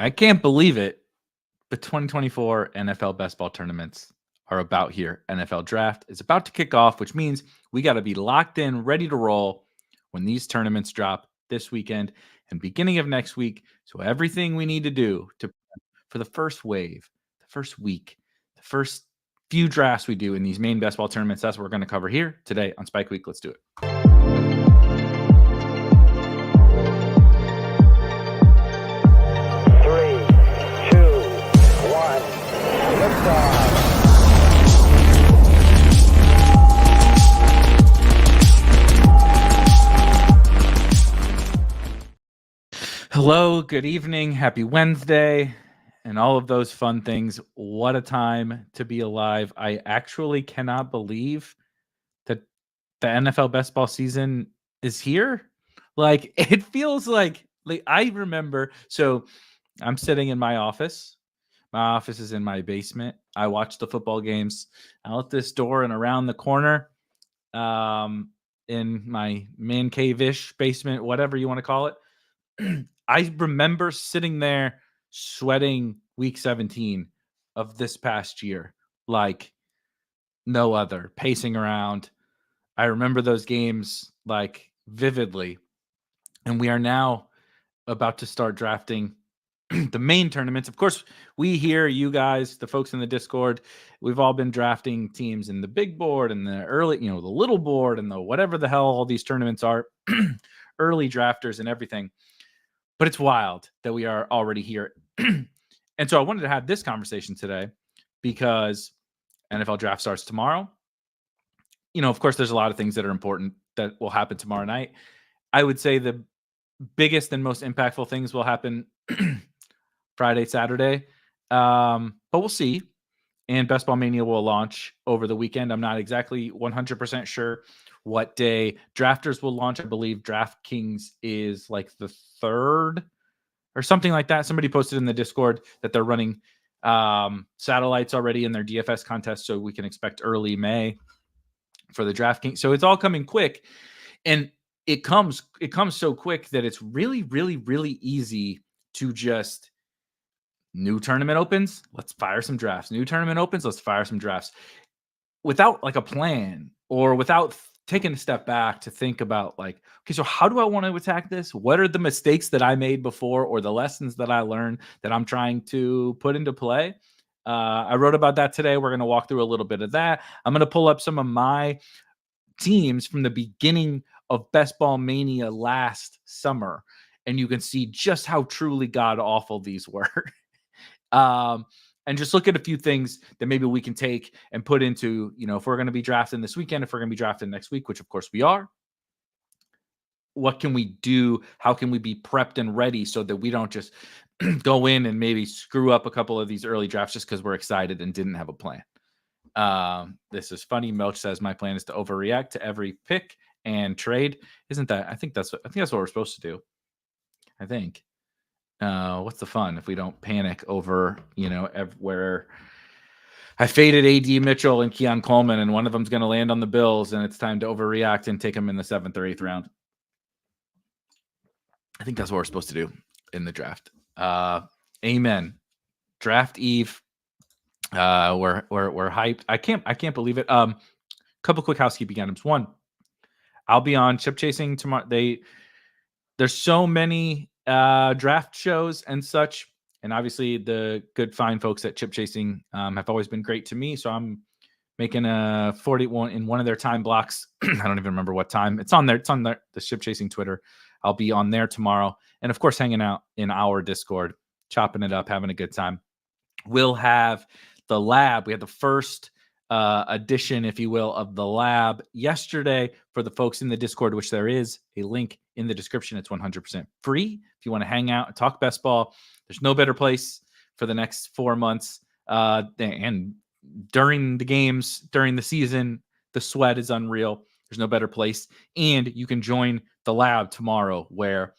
I can't believe it, but 2024 NFL best ball tournaments are about here. NFL draft is about to kick off, which means we got to be locked in, ready to roll when these tournaments drop this weekend and beginning of next week. So everything we need to do to for the first wave, the first week, the first few drafts we do in these main best ball tournaments, that's what we're going to cover here today on Spike Week. Let's do it. Hello, good evening, happy Wednesday, and all of those fun things. What a time to be alive. I actually cannot believe that the NFL best ball season is here. Like, it feels like I remember. So I'm sitting in my office. My office is in my basement. I watch the football games out this door and around the corner in my man cave-ish basement, whatever you want to call it. I remember sitting there sweating week 17 of this past year like no other, pacing around. I remember those games like vividly. And we are now about to start drafting the main tournaments. Of course, we here, you guys, the folks in the Discord, we've all been drafting teams in the big board and the early, the little board and the whatever the hell all these tournaments are, early drafters and everything. But it's wild that we are already here. And so I wanted to have this conversation today because NFL draft starts tomorrow. Of course, there's a lot of things that are important that will happen tomorrow night. I would say the biggest and most impactful things will happen Friday, Saturday. But we'll see. And Best Ball Mania will launch over the weekend. I'm not exactly 100% sure what day drafters will launch. I believe DraftKings is like the 3rd or something like that. Somebody posted in the Discord that they're running satellites already in their DFS contest, so we can expect early May for the DraftKings. So it's all coming quick, and it comes so quick that it's really, really, really easy to just new tournament opens, let's fire some drafts. New tournament opens, let's fire some drafts without like a plan or without taking a step back to think about like, okay, so how do I want to attack this? What are the mistakes that I made before or the lessons that I learned that I'm trying to put into play? I wrote about that today. We're going to walk through a little bit of that. I'm going to pull up some of my teams from the beginning of Best Ball Mania last summer, and you can see just how truly god awful these were. And just look at a few things that maybe we can take and put into, if we're going to be drafting this weekend, if we're going to be drafting next week, which of course we are, what can we do? How can we be prepped and ready so that we don't just go in and maybe screw up a couple of these early drafts just because we're excited and didn't have a plan? This is funny. Melch says my plan is to overreact to every pick and trade. Isn't that? I think that's what we're supposed to do. I think. What's the fun if we don't panic over, where I faded AD Mitchell and Keon Coleman, and one of them's going to land on the Bills, and it's time to overreact and take them in the 7th or 8th round. I think that's what we're supposed to do in the draft. Amen. Draft Eve. We're hyped. I can't believe it. Couple quick housekeeping items. One, I'll be on Chip Chasing tomorrow. There's so many draft shows and such, and obviously the good fine folks at Chip Chasing have always been great to me, so I'm making a 41 in one of their time blocks. I don't even remember what time. It's on the Chip Chasing Twitter. I'll be on there tomorrow, and of course hanging out in our Discord, chopping it up, having a good time. We'll have the lab. We had the first edition, if you will, of the lab yesterday for the folks in the Discord, which there is a link in the description. It's 100% free. If you want to hang out and talk best ball, there's no better place for the next 4 months. And during the games, during the season, the sweat is unreal. There's no better place. And you can join the lab tomorrow where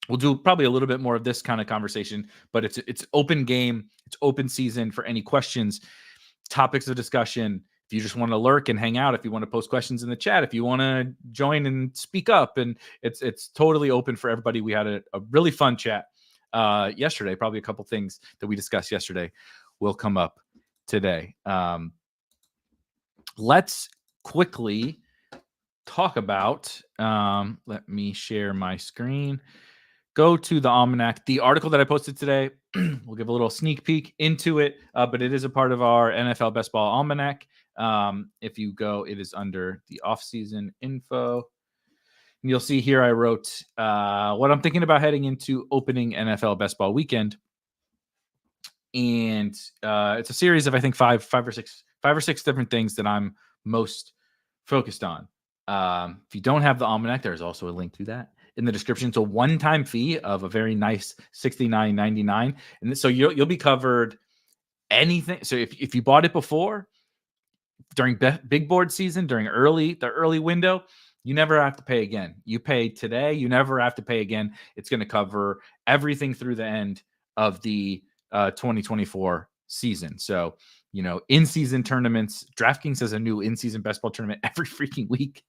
we'll do probably a little bit more of this kind of conversation, but it's open game. It's open season for any questions, topics of discussion. If you just want to lurk and hang out, if you want to post questions in the chat, if you want to join and speak up, and it's totally open for everybody. We had a really fun chat yesterday. Probably a couple things that we discussed yesterday will come up today. Let's quickly talk about, let me share my screen. Go to the Almanac, the article that I posted today. We'll give a little sneak peek into it, but it is a part of our NFL Best Ball Almanac. If you go, it is under the offseason info. And you'll see here I wrote what I'm thinking about heading into opening NFL Best Ball weekend. And it's a series of, I think, five or six different things that I'm most focused on. If you don't have the Almanac, there's also a link to that in the description. It's a one-time fee of a very nice $69.99, and so you'll be covered anything. So if you bought it before, during big board season, during the early window, you never have to pay again. You pay today, you never have to pay again. It's going to cover everything through the end of the 2024 season. So, in-season tournaments, DraftKings has a new in-season best ball tournament every freaking week.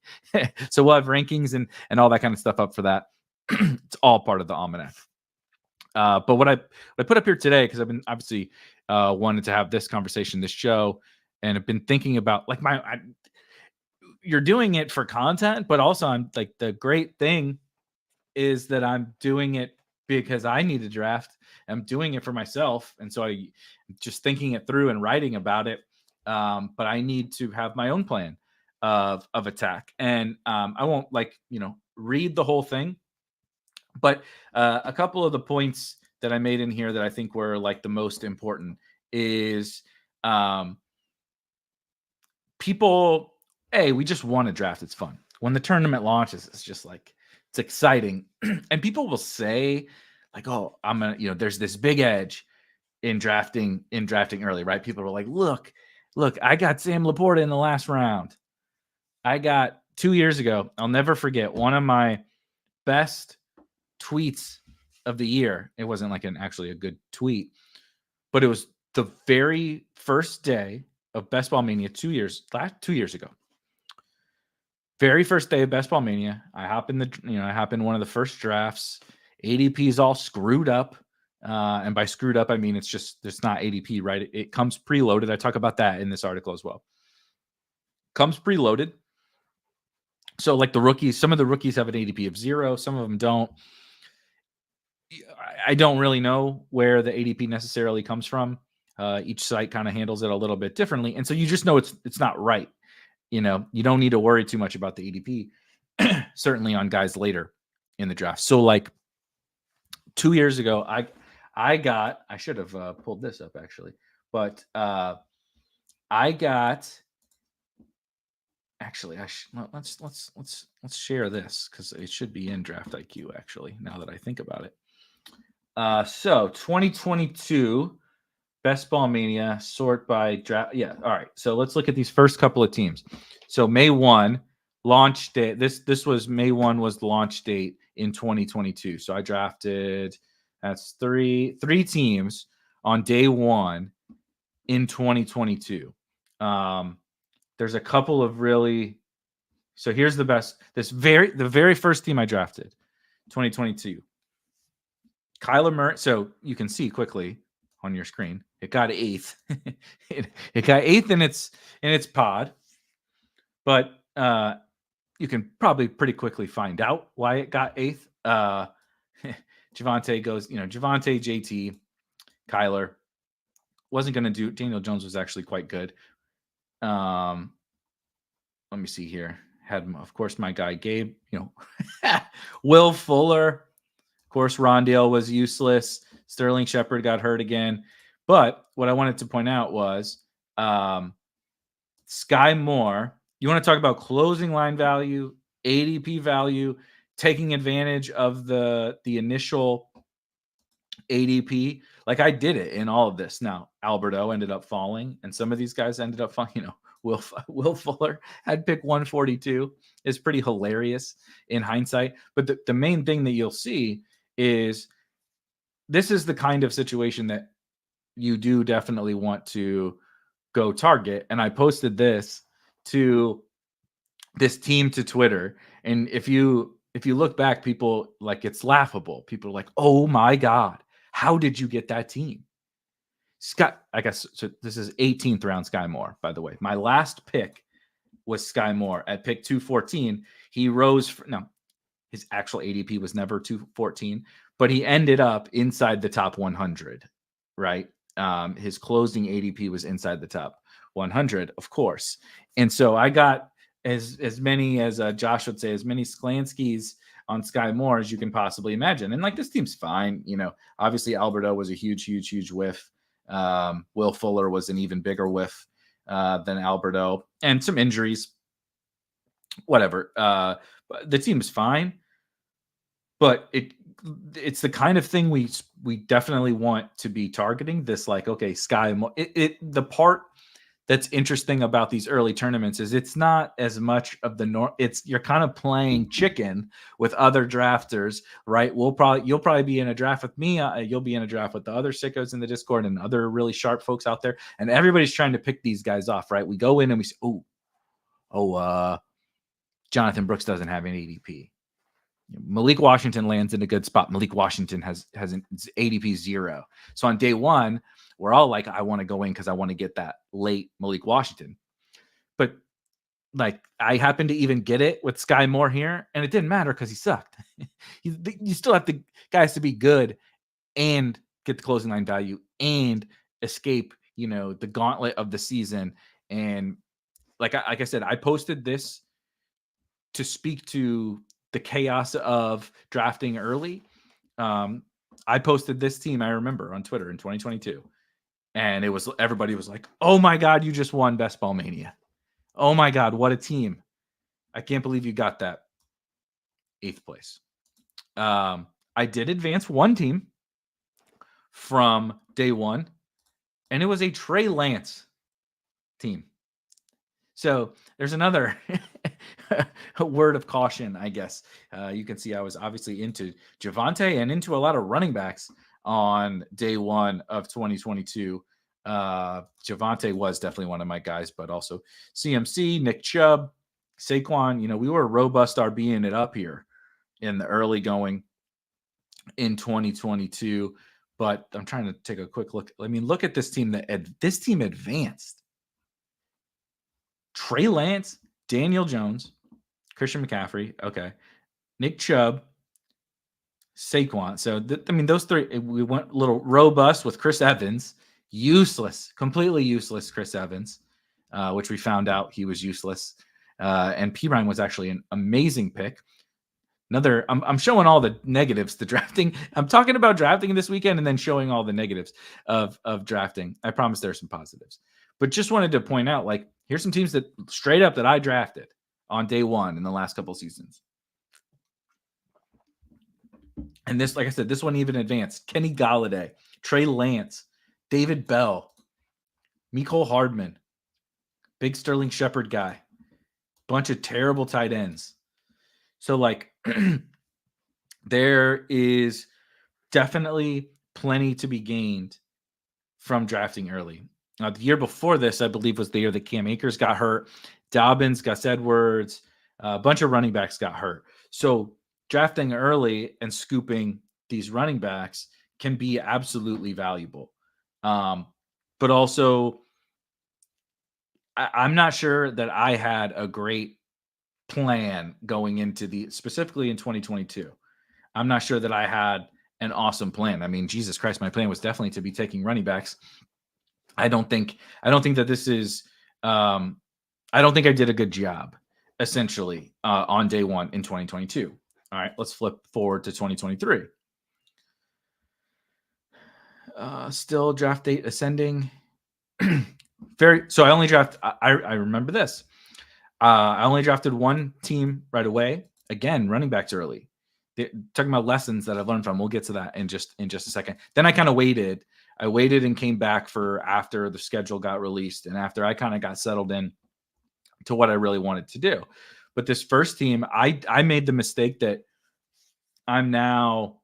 So we'll have rankings and all that kind of stuff up for that. It's all part of the Almanac. But what I put up here today, because I've been obviously wanted to have this conversation, this show, and I've been thinking about like you're doing it for content, but also I'm like, the great thing is that I'm doing it because I need to draft. I'm doing it for myself. And so I just thinking it through and writing about it. But I need to have my own plan of attack. And I won't read the whole thing, but a couple of the points that I made in here that I think were like the most important is people, we just want to draft. It's fun. When the tournament launches, it's just like, it's exciting. And people will say like, oh, I'm going to, there's this big edge in drafting early, right? People are like, look, I got Sam Laporta in the last round. I got 2 years ago. I'll never forget one of my best tweets of the year. It wasn't like actually a good tweet, but it was the very first day of Best Ball Mania 2 years ago. Very first day of Best Ball Mania, I hop in one of the first drafts. ADP is all screwed up. And by screwed up, I mean, it's not ADP, right? It comes preloaded. I talk about that in this article as well. Comes preloaded. So like the rookies, some of the rookies have an ADP of 0. Some of them don't. I don't really know where the ADP necessarily comes from. Each site kind of handles it a little bit differently. And so you just know it's not right. You don't need to worry too much about the ADP, certainly on guys later in the draft. So like 2 years ago, I should have pulled this up actually, but let's share this because it should be in Draft IQ actually, now that I think about it. So 2022 Best Ball Mania, sort by draft. Yeah. All right. So let's look at these first couple of teams. So May 1 launch date. This was May 1 was the launch date in 2022. So I drafted, that's three teams on day 1 in 2022. There's a couple of really, so here's the best. The very first team I drafted, 2022. Kyler Murray. So you can see quickly on your screen, it got 8th. it got 8th in its pod, but you can probably pretty quickly find out why it got 8th. Javonte goes, Javonte, JT, Kyler wasn't going to do. Daniel Jones was actually quite good. Let me see here. Had, of course, my guy Gabe. Will Fuller. Of course, Rondale was useless. Sterling Shepard got hurt again. But what I wanted to point out was Sky Moore. You want to talk about closing line value, ADP value, taking advantage of the initial ADP. Like I did it in all of this. Now, Alberto ended up falling, and some of these guys ended up falling. Will Fuller had pick 142 is pretty hilarious in hindsight. But the main thing that you'll see is this is the kind of situation that you do definitely want to go target. And I posted this to this team to Twitter. And if you look back, people like, it's laughable. People are like, oh my God, How did you get that team? Scott, I guess so this is 18th round Sky Moore, by the way. My last pick was Sky Moore at pick 214. He rose his actual ADP was never 214, but he ended up inside the top 100, right? His closing ADP was inside the top 100, of course. And so I got as many as Josh would say, as many Sklansky's on Sky Moore as you can possibly imagine. And like, this team's fine. Obviously Alberto was a huge whiff. Will Fuller was an even bigger whiff than Alberto, and some injuries, whatever. The team is fine, but it's the kind of thing we definitely want to be targeting. This, like, okay, Sky. The part that's interesting about these early tournaments is it's not as much of the it's you're kind of playing chicken with other drafters, right? You'll probably be in a draft with me. You'll be in a draft with the other sickos in the Discord and other really sharp folks out there, and everybody's trying to pick these guys off, right? We go in and we say, Jonathan Brooks doesn't have an ADP. Malik Washington lands in a good spot. Malik Washington has an ADP 0. So on day one, we're all like, I want to go in because I want to get that late Malik Washington. But like, I happened to even get it with Sky Moore here, and it didn't matter because he sucked. You still have the guys to be good and get the closing line value and escape, the gauntlet of the season. And like I said, I posted this to speak to the chaos of drafting early. I posted this team, I remember, on Twitter in 2022. And everybody was like, oh my God, you just won Best Ball Mania. Oh my God, what a team. I can't believe you got that. 8th place. I did advance one team from day one, and it was a Trey Lance team. So there's another word of caution, I guess. You can see I was obviously into Javonte and into a lot of running backs on day one of 2022. Javonte was definitely one of my guys, but also CMC, Nick Chubb, Saquon. We were robust RBing it up here in the early going in 2022. But I'm trying to take a quick look. I mean, look at this team. This team advanced. Trey Lance, Daniel Jones, Christian McCaffrey, okay, Nick Chubb, Saquon. So, those three, we went a little robust with Chris Evans. Completely useless Chris Evans, which we found out he was useless. And Pirine was actually an amazing pick. I'm showing all the negatives to drafting. I'm talking about drafting this weekend and then showing all the negatives of drafting. I promise there's some positives. But just wanted to point out, like, here's some teams that straight up that I drafted on day one in the last couple seasons. And this, like I said, this one even advanced. Kenny Galladay, Trey Lance, David Bell, Mecole Hardman, big Sterling Shepard guy, bunch of terrible tight ends. So, like, there is definitely plenty to be gained from drafting early. The year before this, I believe, was the year that Cam Akers got hurt. Dobbins, Gus Edwards, a bunch of running backs got hurt. So drafting early and scooping these running backs can be absolutely valuable. But also, I'm not sure that I had a great plan going into specifically in 2022. I'm not sure that I had an awesome plan. I mean, Jesus Christ, my plan was definitely to be taking running backs. I don't think that this is, I don't think I did a good job, essentially, on day one in 2022. All right, let's flip forward to 2023. Still draft date ascending. So I only I remember this. I only drafted one team right away. Again, running backs early. Talking about lessons that I've learned from. We'll get to that in just a second. Then I kind of waited. I waited and came back for after the schedule got released and after I kind of got settled in to what I really wanted to do. But this first team, I made the mistake that I'm now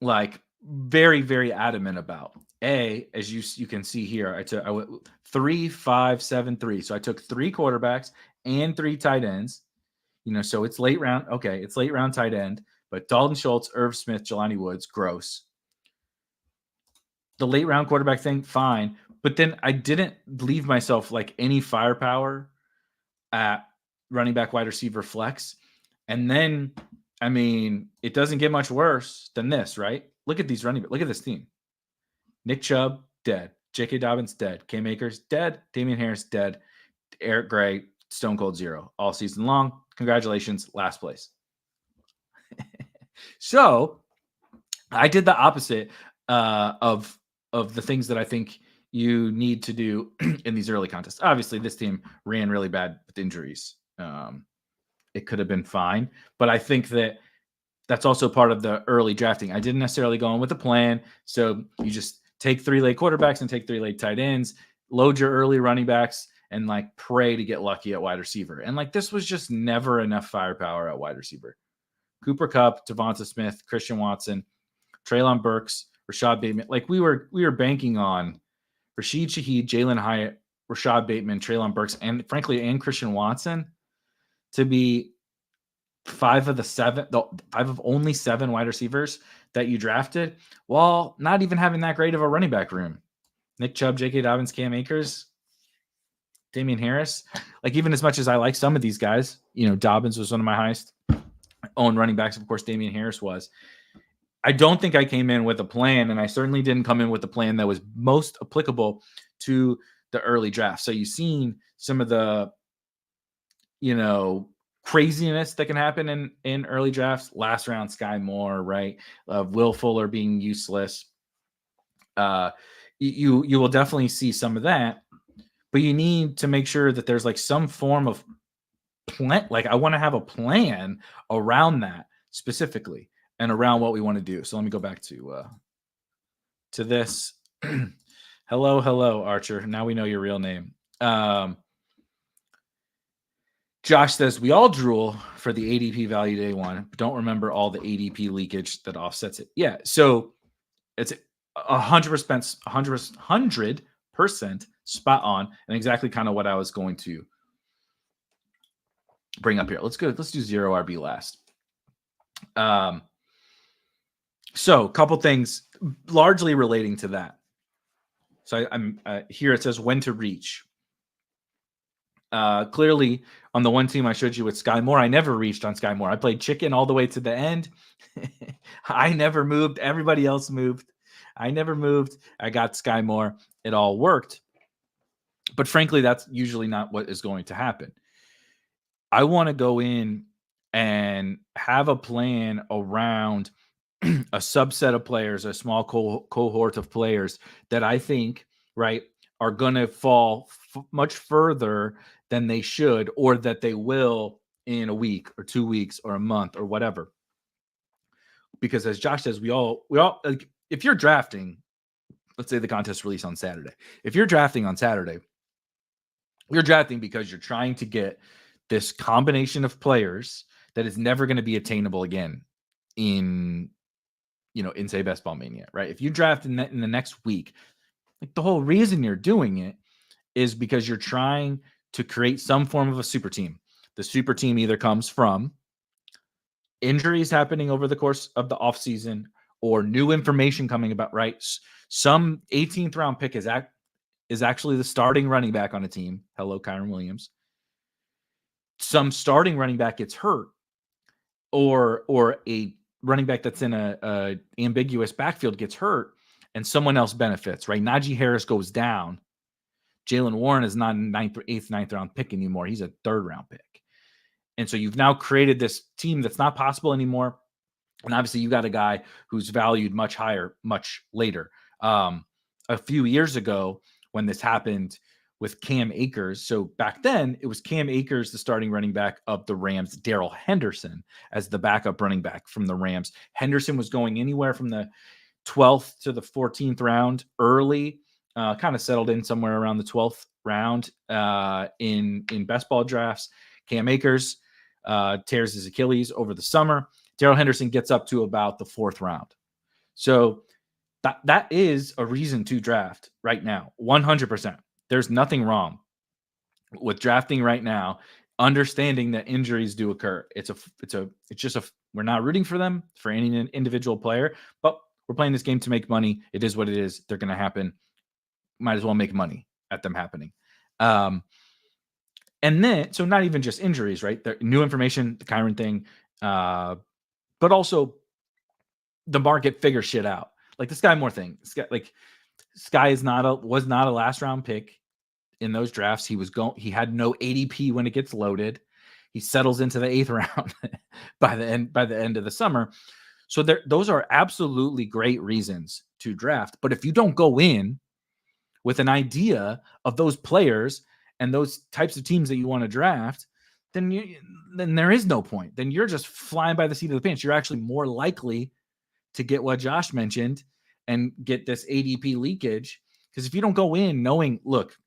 like very, very adamant about. As you can see here, I went 3, 5, 7, 3. So I took 3 quarterbacks and 3 tight ends. So it's late round. Okay, it's late round tight end. But Dalton Schultz, Irv Smith, Jelani Woods, gross. the late round quarterback thing, fine. But then I didn't leave myself like any firepower at running back, wide receiver, flex. And then, I mean, it doesn't get much worse than this, right? Look at these running backs. Look at this team. Nick Chubb, dead. J.K. Dobbins, dead. Cam Akers, dead. Damian Harris, dead. Eric Gray, stone cold 0 all season long. Congratulations, last place. So I did the opposite of the things that I think you need to do in these early contests. Obviously, this team ran really bad with injuries. It could have been fine, but I think that that's also part of the early drafting. I didn't necessarily go in with a plan, so you just take 3 late quarterbacks and take 3 late tight ends, load your early running backs, and like pray to get lucky at wide receiver. And like this was just never enough firepower at wide receiver. Cooper Kupp, Devonta Smith, Christian Watson, Treylon Burks, Rashad Bateman. Like we were banking on Rashid Shaheed, Jalen Hyatt, Rashad Bateman, Treylon Burks, and frankly, and Christian Watson to be 5 of only 7 wide receivers that you drafted, while not even having that great of a running back room. Nick Chubb, J.K. Dobbins, Cam Akers, Damian Harris. Like even as much as I like some of these guys, Dobbins was one of my highest owned running backs. Of course, Damian Harris was. I don't think I came in with a plan, and I certainly didn't come in with a plan that was most applicable to the early draft. So you've seen some of the, craziness that can happen in early drafts. Last round, Sky Moore, right? Will Fuller being useless. You will definitely see some of that, but you need to make sure that there's like some form of plan. Like I want to have a plan around that specifically and around what we want to do. So let me go back to this. Hello, Archer. Now we know your real name. Josh says, we all drool for the ADP value day one, but don't remember all the ADP leakage that offsets it. Yeah, so it's 100% spot on, and exactly kind of what I was going to bring up here. Let's do 0 RB last. So a couple things largely relating to that. So I'm here. It says when to reach. Clearly, on the one team I showed you with Sky Moore, I never reached on Sky Moore. I played chicken all the way to the end. I never moved. Everybody else moved. I never moved. I got Sky Moore. It all worked. But frankly, that's usually not what is going to happen. I want to go in and have a plan around a subset of players, a small cohort of players that I think, right, are going to fall much further than they should, or that they will in a week or 2 weeks or a month or whatever. Because as Josh says, we all like, if you're drafting, let's say the contest release on Saturday. If you're drafting on Saturday, you're drafting because you're trying to get this combination of players that is never going to be attainable again in say Best Ball Mania, right? If you draft in the next week, like the whole reason you're doing it is because you're trying to create some form of a super team. The super team either comes from injuries happening over the course of the offseason or new information coming about, right? Some 18th round pick is actually the starting running back on a team. Hello, Kyron Williams. Some starting running back gets hurt, or a running back that's in a ambiguous backfield gets hurt, and someone else benefits, right? Najee Harris goes down. Jalen Warren is not a 8th, 9th round pick anymore. He's a 3rd round pick. And so you've now created this team that's not possible anymore. And obviously you got a guy who's valued much higher, much later. A few years ago when this happened with Cam Akers. So back then it was Cam Akers, the starting running back of the Rams, Darrell Henderson as the backup running back from the Rams. Henderson was going anywhere from the 12th to the 14th round early, kind of settled in somewhere around the 12th round in best ball drafts. Cam Akers tears his Achilles over the summer. Darrell Henderson gets up to about the 4th round. So that is a reason to draft right now. 100%. There's nothing wrong with drafting right now, understanding that injuries do occur. We're not rooting for them for any individual player, but we're playing this game to make money. It is what it is. They're going to happen. Might as well make money at them happening. And then, so not even just injuries, right? The new information, the Kyron thing, but also the market figures shit out. Like the Sky Moore thing. Sky was not a last round pick in those drafts. He had no ADP when it gets loaded. He settles into the 8th round by the end of the summer. So those are absolutely great reasons to draft. But if you don't go in with an idea of those players and those types of teams that you want to draft, then there is no point. Then you're just flying by the seat of the pants. You're actually more likely to get what Josh mentioned and get this ADP leakage. Because if you don't go in knowing, look,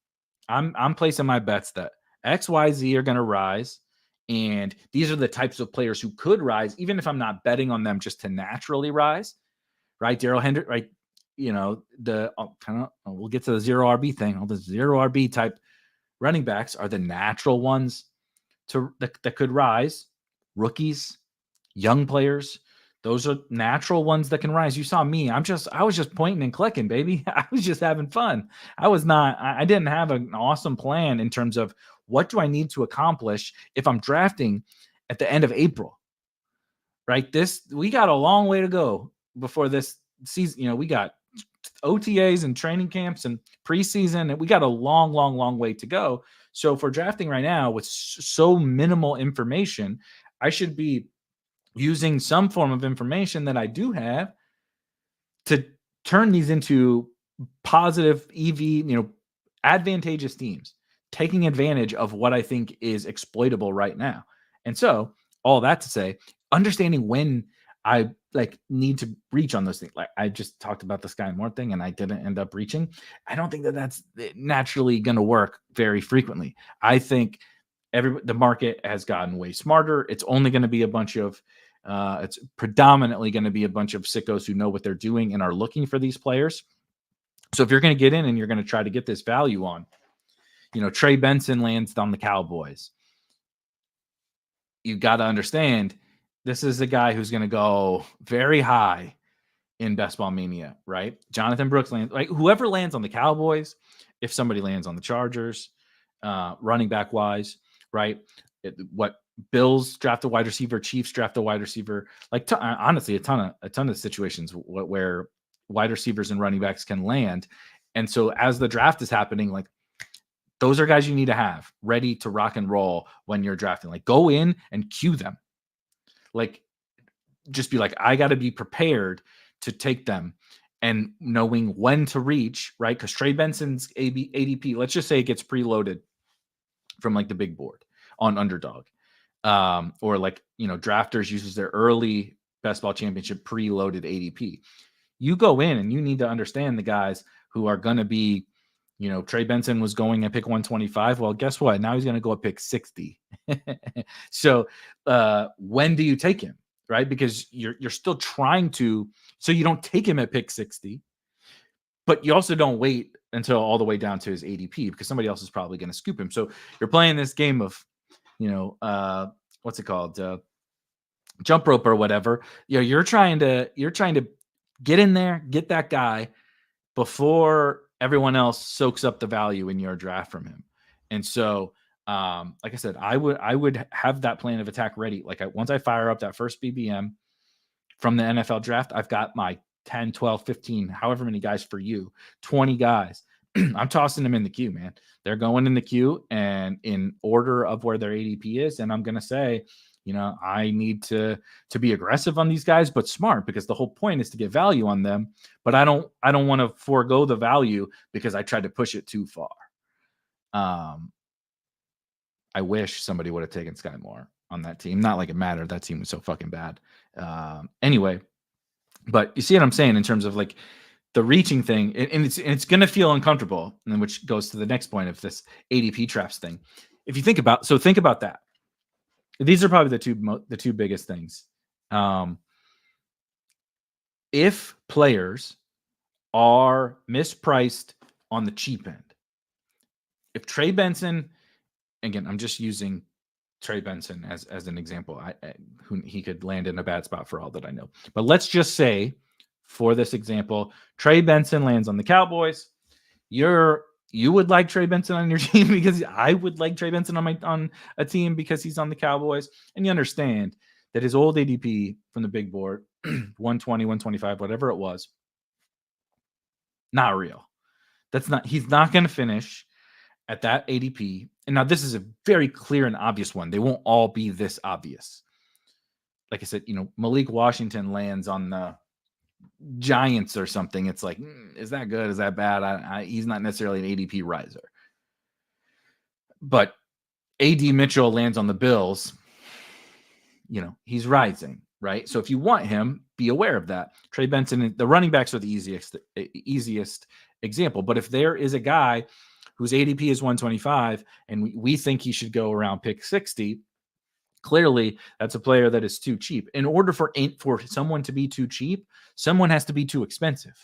I'm placing my bets that X, Y, Z are going to rise. And these are the types of players who could rise, even if I'm not betting on them just to naturally rise, right? Darrell Hendrick, right? We'll get to the zero RB thing. All the zero RB type running backs are the natural ones that could rise. Rookies, young players, those are natural ones that can rise. You saw me. I was just pointing and clicking, baby. I was just having fun. I didn't have an awesome plan in terms of what do I need to accomplish if I'm drafting at the end of April, right? We got a long way to go before this season. We got OTAs and training camps and preseason, and we got a long, long, long way to go. So for drafting right now with so minimal information, I should be using some form of information that I do have to turn these into positive EV, advantageous teams, taking advantage of what I think is exploitable right now. And so all that to say, understanding when I need to reach on those things. Like I just talked about the Sky Moore thing and I didn't end up reaching. I don't think that that's naturally going to work very frequently. I think the market has gotten way smarter. It's only going to be it's predominantly going to be a bunch of sickos who know what they're doing and are looking for these players. So if you're going to get in and you're going to try to get this value on, Trey Benson lands on the Cowboys. You got to understand, this is a guy who's going to go very high in Best Ball Mania, right? Jonathan Brooks lands, like whoever lands on the Cowboys, if somebody lands on the Chargers, running back wise, right? What Bills draft a wide receiver, Chiefs draft a wide receiver, honestly, a ton of situations where wide receivers and running backs can land. And so as the draft is happening, like those are guys you need to have ready to rock and roll when you're drafting. Like go in and cue them. Like just be like, I got to be prepared to take them and knowing when to reach, right? Because Trey Benson's ADP, let's just say it gets preloaded from like the big board on Underdog. Or Drafters uses their early Best Ball Championship preloaded ADP. You go in and you need to understand the guys who are going to be, Trey Benson was going at pick 125. Well, guess what? Now he's going to go at pick 60. So when do you take him, right? Because you're still trying to, so you don't take him at pick 60, but you also don't wait until all the way down to his ADP because somebody else is probably going to scoop him. So you're playing this game of, what's it called? Jump rope or whatever. You're trying to get in there, get that guy before everyone else soaks up the value in your draft from him. And so, like I said, I would have that plan of attack ready. Once I fire up that first BBM from the NFL draft, I've got my 10, 12, 15, however many guys for you, 20 guys. I'm tossing them in the queue, man. They're going in the queue and in order of where their ADP is. And I'm going to say, I need to be aggressive on these guys, but smart, because the whole point is to get value on them. But I don't want to forego the value because I tried to push it too far. I wish somebody would have taken Sky Moore on that team. Not like it mattered. That team was so fucking bad. Anyway, but you see what I'm saying in terms of like the reaching thing, and it's going to feel uncomfortable, and which goes to the next point of this ADP traps thing. If you think about that. These are probably the two biggest things. If players are mispriced on the cheap end, if Trey Benson, again, I'm just using Trey Benson as an example, who he could land in a bad spot for all that I know. But let's just say for this example, Trey Benson lands on the Cowboys. You would like Trey Benson on your team because I would like Trey Benson on a team because he's on the Cowboys. And you understand that his old ADP from the big board, 120, 125, whatever it was, not real. He's not going to finish at that ADP. And now this is a very clear and obvious one. They won't all be this obvious. Like I said, Malik Washington lands on the Giants or something. It's like, is that good? Is that bad? He's not necessarily an ADP riser. But AD Mitchell lands on the Bills. He's rising, right? So if you want him, be aware of that. Trey Benson, the running backs are the easiest example. But if there is a guy whose ADP is 125 and we think he should go around pick 60, clearly that's a player that is too cheap. In order for someone to be too cheap, someone has to be too expensive.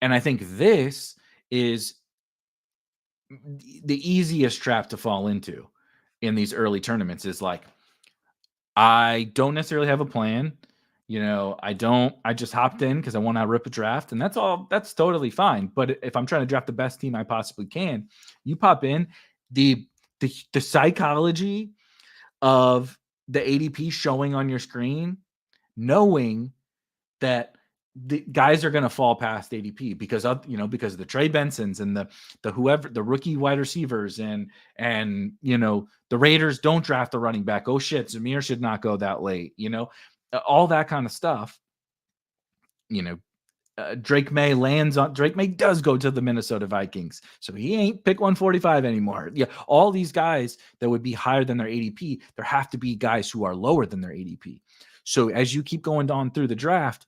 And I think this is the easiest trap to fall into in these early tournaments is like, I don't necessarily have a plan. I just hopped in because I want to rip a draft, and that's totally fine. But if I'm trying to draft the best team I possibly can, you pop in the psychology of the ADP showing on your screen, knowing that the guys are going to fall past ADP because of the Trey Bensons and the rookie wide receivers and the Raiders don't draft the running back. Oh shit, Zamir should not go that late. All that kind of stuff. Drake May does go to the Minnesota Vikings, so he ain't pick 145 anymore. Yeah, all these guys that would be higher than their ADP, there have to be guys who are lower than their ADP. So as you keep going on through the draft,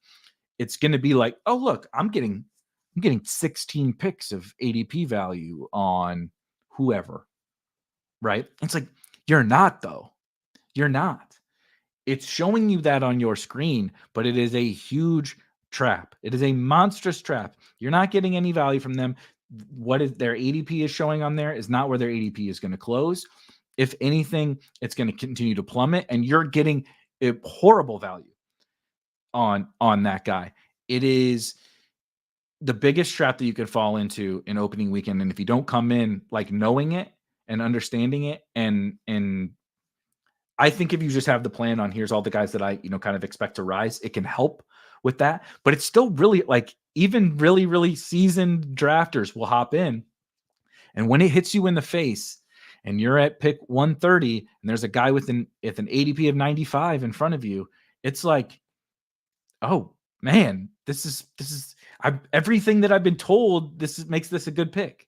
it's going to be like, oh look, I'm getting 16 picks of ADP value on whoever, right? It's like, you're not though. You're not. It's showing you that on your screen, but it is a huge trap. It is a monstrous trap. You're not getting any value from them. What is their ADP is showing on there is not where their ADP is going to close. If anything, it's going to continue to plummet, and you're getting a horrible value on that guy. It is the biggest trap that you could fall into in opening weekend. And if you don't come in like knowing it and understanding it, and I think if you just have the plan on here's all the guys that I kind of expect to rise, it can help with that. But it's still really like even really, really seasoned drafters will hop in, and when it hits you in the face and you're at pick 130 and there's a guy with an ADP of 95 in front of you, it's like, oh man, this is everything that I've been told. Makes this a good pick.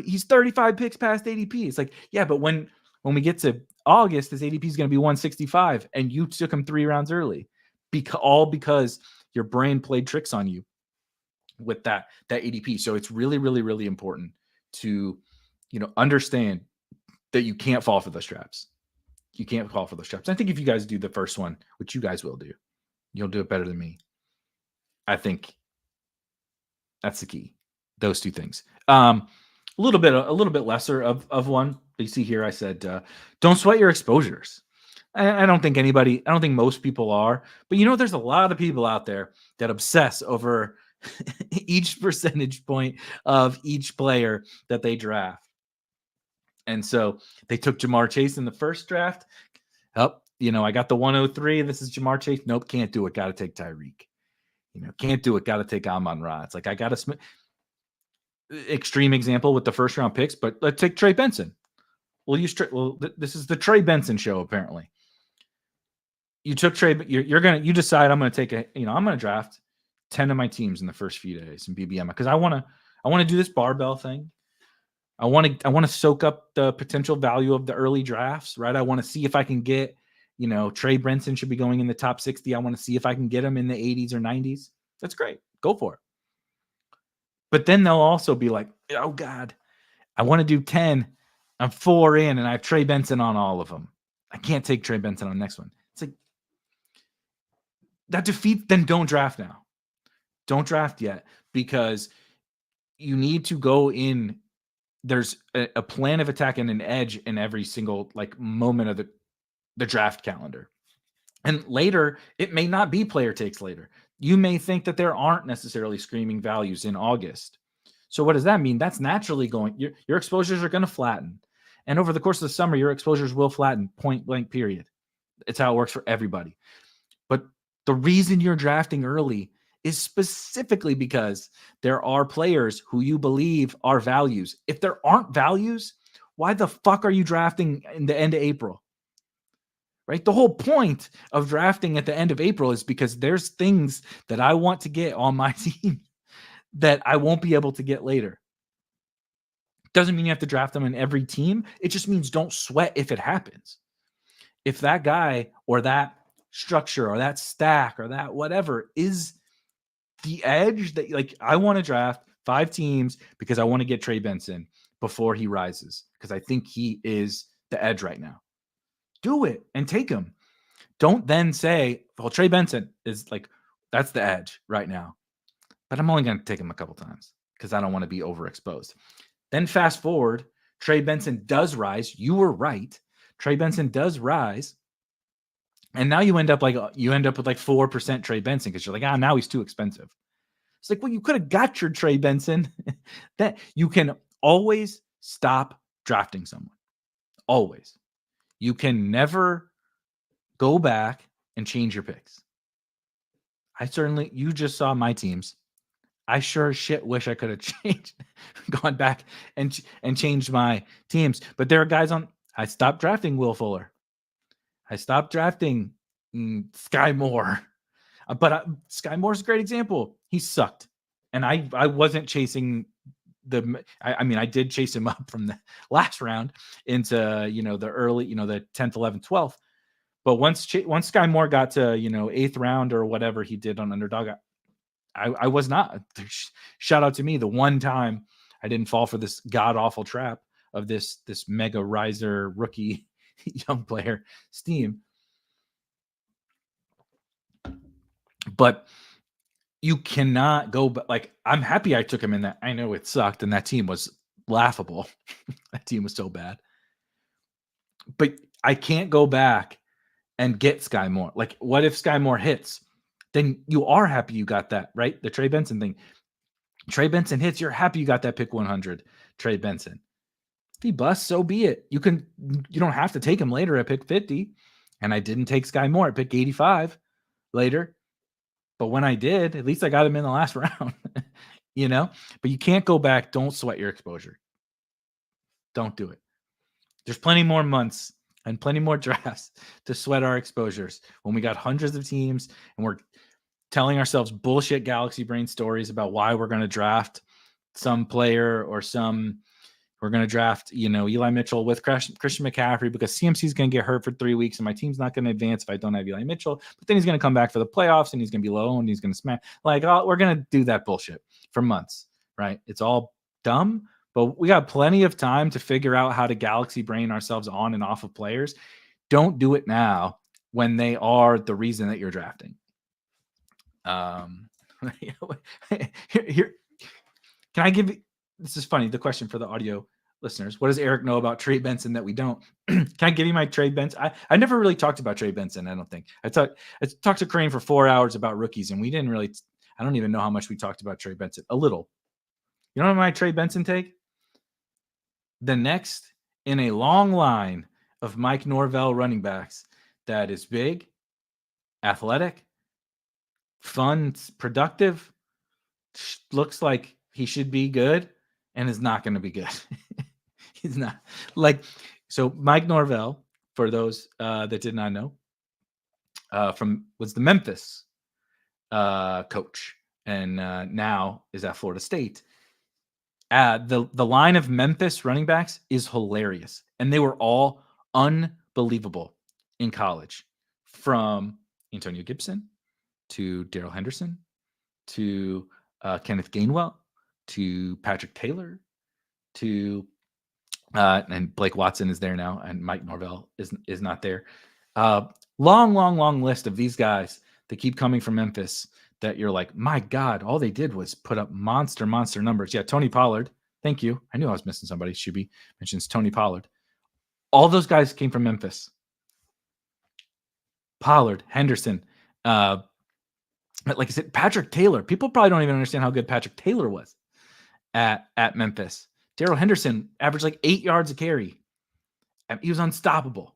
He's 35 picks past ADP. It's like, yeah, but when we get to August, his ADP is going to be 165, and you took him 3 rounds early, because your brain played tricks on you with that ADP. So it's really, really, really important to understand that you can't fall for those traps. You can't fall for those traps. I think if you guys do the first one, which you guys will do, you'll do it better than me. I think that's the key. Those two things. A little bit lesser of one. You see here, I said, don't sweat your exposures. I don't think most people are, but there's a lot of people out there that obsess over each percentage point of each player that they draft. And so they took Jamar Chase in the first draft. I got the 103. This is Jamar Chase. Nope, can't do it. Got to take Tyreek. Can't do it. Got to take Amon-Ra. It's like, I got to extreme example with the first round picks, but let's take Trey Benson. This is the Trey Benson show. Apparently you took Trey, but you decide I'm going to take I'm going to draft 10 of my teams in the first few days in BBM because I want to do this barbell thing. I want to soak up the potential value of the early drafts, right? I want to see if I can get, Trey Benson should be going in the top 60. I want to see if I can get him in the 80s or 90s. That's great. Go for it. But then they'll also be like, oh God, I want to do 10. I'm 4 in and I have Trey Benson on all of them. I can't take Trey Benson on the next one. It's like that defeats, then don't draft now. Don't draft yet because you need to go in. There's a plan of attack and an edge in every single moment of the draft calendar. And later, it may not be player takes later. You may think that there aren't necessarily screaming values in August. So what does that mean? That's naturally going, your exposures are going to flatten. And over the course of the summer, your exposures will flatten, point blank, period. It's how it works for everybody. But the reason you're drafting early is specifically because there are players who you believe are values. If there aren't values, why the fuck are you drafting in the end of April? Right? The whole point of drafting at the end of April is because there's things that I want to get on my team that I won't be able to get later. Doesn't mean you have to draft them in every team. It just means don't sweat if it happens. If that guy or that structure or that stack or that whatever is the edge that, like, I want to draft 5 teams because I want to get Trey Benson before he rises because I think he is the edge right now. Do it and take him. Don't then say, well, Trey Benson is like, that's the edge right now. But I'm only going to take him a couple times because I don't want to be overexposed. Then fast forward, Trey Benson does rise. You were right. Trey Benson does rise. And now you end up with like 4% Trey Benson because you're like, now he's too expensive. It's like, well, you could have got your Trey Benson. That you can always stop drafting someone. Always. You can never go back and change your picks. You just saw my teams. I sure as shit wish I could have gone back and changed my teams. But there are guys I stopped drafting Will Fuller. I stopped drafting Sky Moore. But Sky Moore's a great example. He sucked. And I wasn't chasing I did chase him up from the last round into, the early, the 10th, 11th, 12th. But once Sky Moore got to, 8th round or whatever he did on Underdog, I was not. Shout out to me. The one time I didn't fall for this god awful trap of this mega riser rookie young player Steam. But you cannot go, but like, I'm happy I took him in that. I know it sucked and that team was laughable. That team was so bad. But I can't go back and get Sky Moore. Like, what if Sky Moore hits? Then you are happy you got that, right? The Trey Benson thing. Trey Benson hits, you're happy you got that pick 100, Trey Benson. If he busts, so be it. You don't have to take him later at pick 50. And I didn't take Sky Moore at pick 85 later. But when I did, at least I got him in the last round, But you can't go back. Don't sweat your exposure. Don't do it. There's plenty more months and plenty more drafts to sweat our exposures when we got hundreds of teams and we're telling ourselves bullshit galaxy brain stories about why we're going to draft some player or we're going to draft, Eli Mitchell with Christian McCaffrey because CMC is going to get hurt for 3 weeks and my team's not going to advance if I don't have Eli Mitchell. But then he's going to come back for the playoffs and he's going to be low and he's going to smash. Like, we're going to do that bullshit for months, right? It's all dumb, but we got plenty of time to figure out how to galaxy brain ourselves on and off of players. Don't do it now when they are the reason that you're drafting. Here, can I give you? This is funny. The question for the audio listeners: what does Erik know about Trey Benson that we don't? Can I give you my Trey Benson? I never really talked about Trey Benson. I don't think I talked to Crane for 4 hours about rookies, and we didn't really. I don't even know how much we talked about Trey Benson. A little. You know what my Trey Benson take? The next in a long line of Mike Norvell running backs that is big, athletic, fun, productive, looks like he should be good, and is not going to be good. He's not. So Mike Norvell, for those that did not know, was the Memphis coach, and now is at Florida State. The line of Memphis running backs is hilarious, and they were all unbelievable in college, from Antonio Gibson to Darrell Henderson to Kenneth Gainwell to Patrick Taylor to and Blake Watson is there now, and Mike Norvell is not there. Long list of these guys that keep coming from Memphis that you're like, my God, all they did was put up monster numbers. Yeah, Tony Pollard. Thank you. I knew I was missing somebody. Shuby mentions Tony Pollard. All those guys came from Memphis. Pollard, Henderson, like I said, Patrick Taylor. People probably don't even understand how good Patrick Taylor was at Memphis. Darrell Henderson averaged like 8 yards a carry. He was unstoppable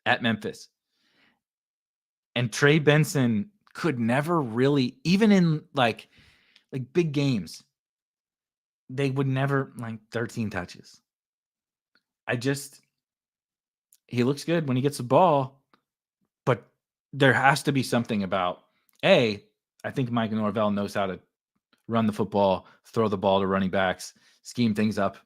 at Memphis. And Trey Benson could never really, even in like big games, they would never like 13 touches. He looks good when he gets the ball, but there has to be something about I think Mike Norvell knows how to run the football, throw the ball to running backs, scheme things up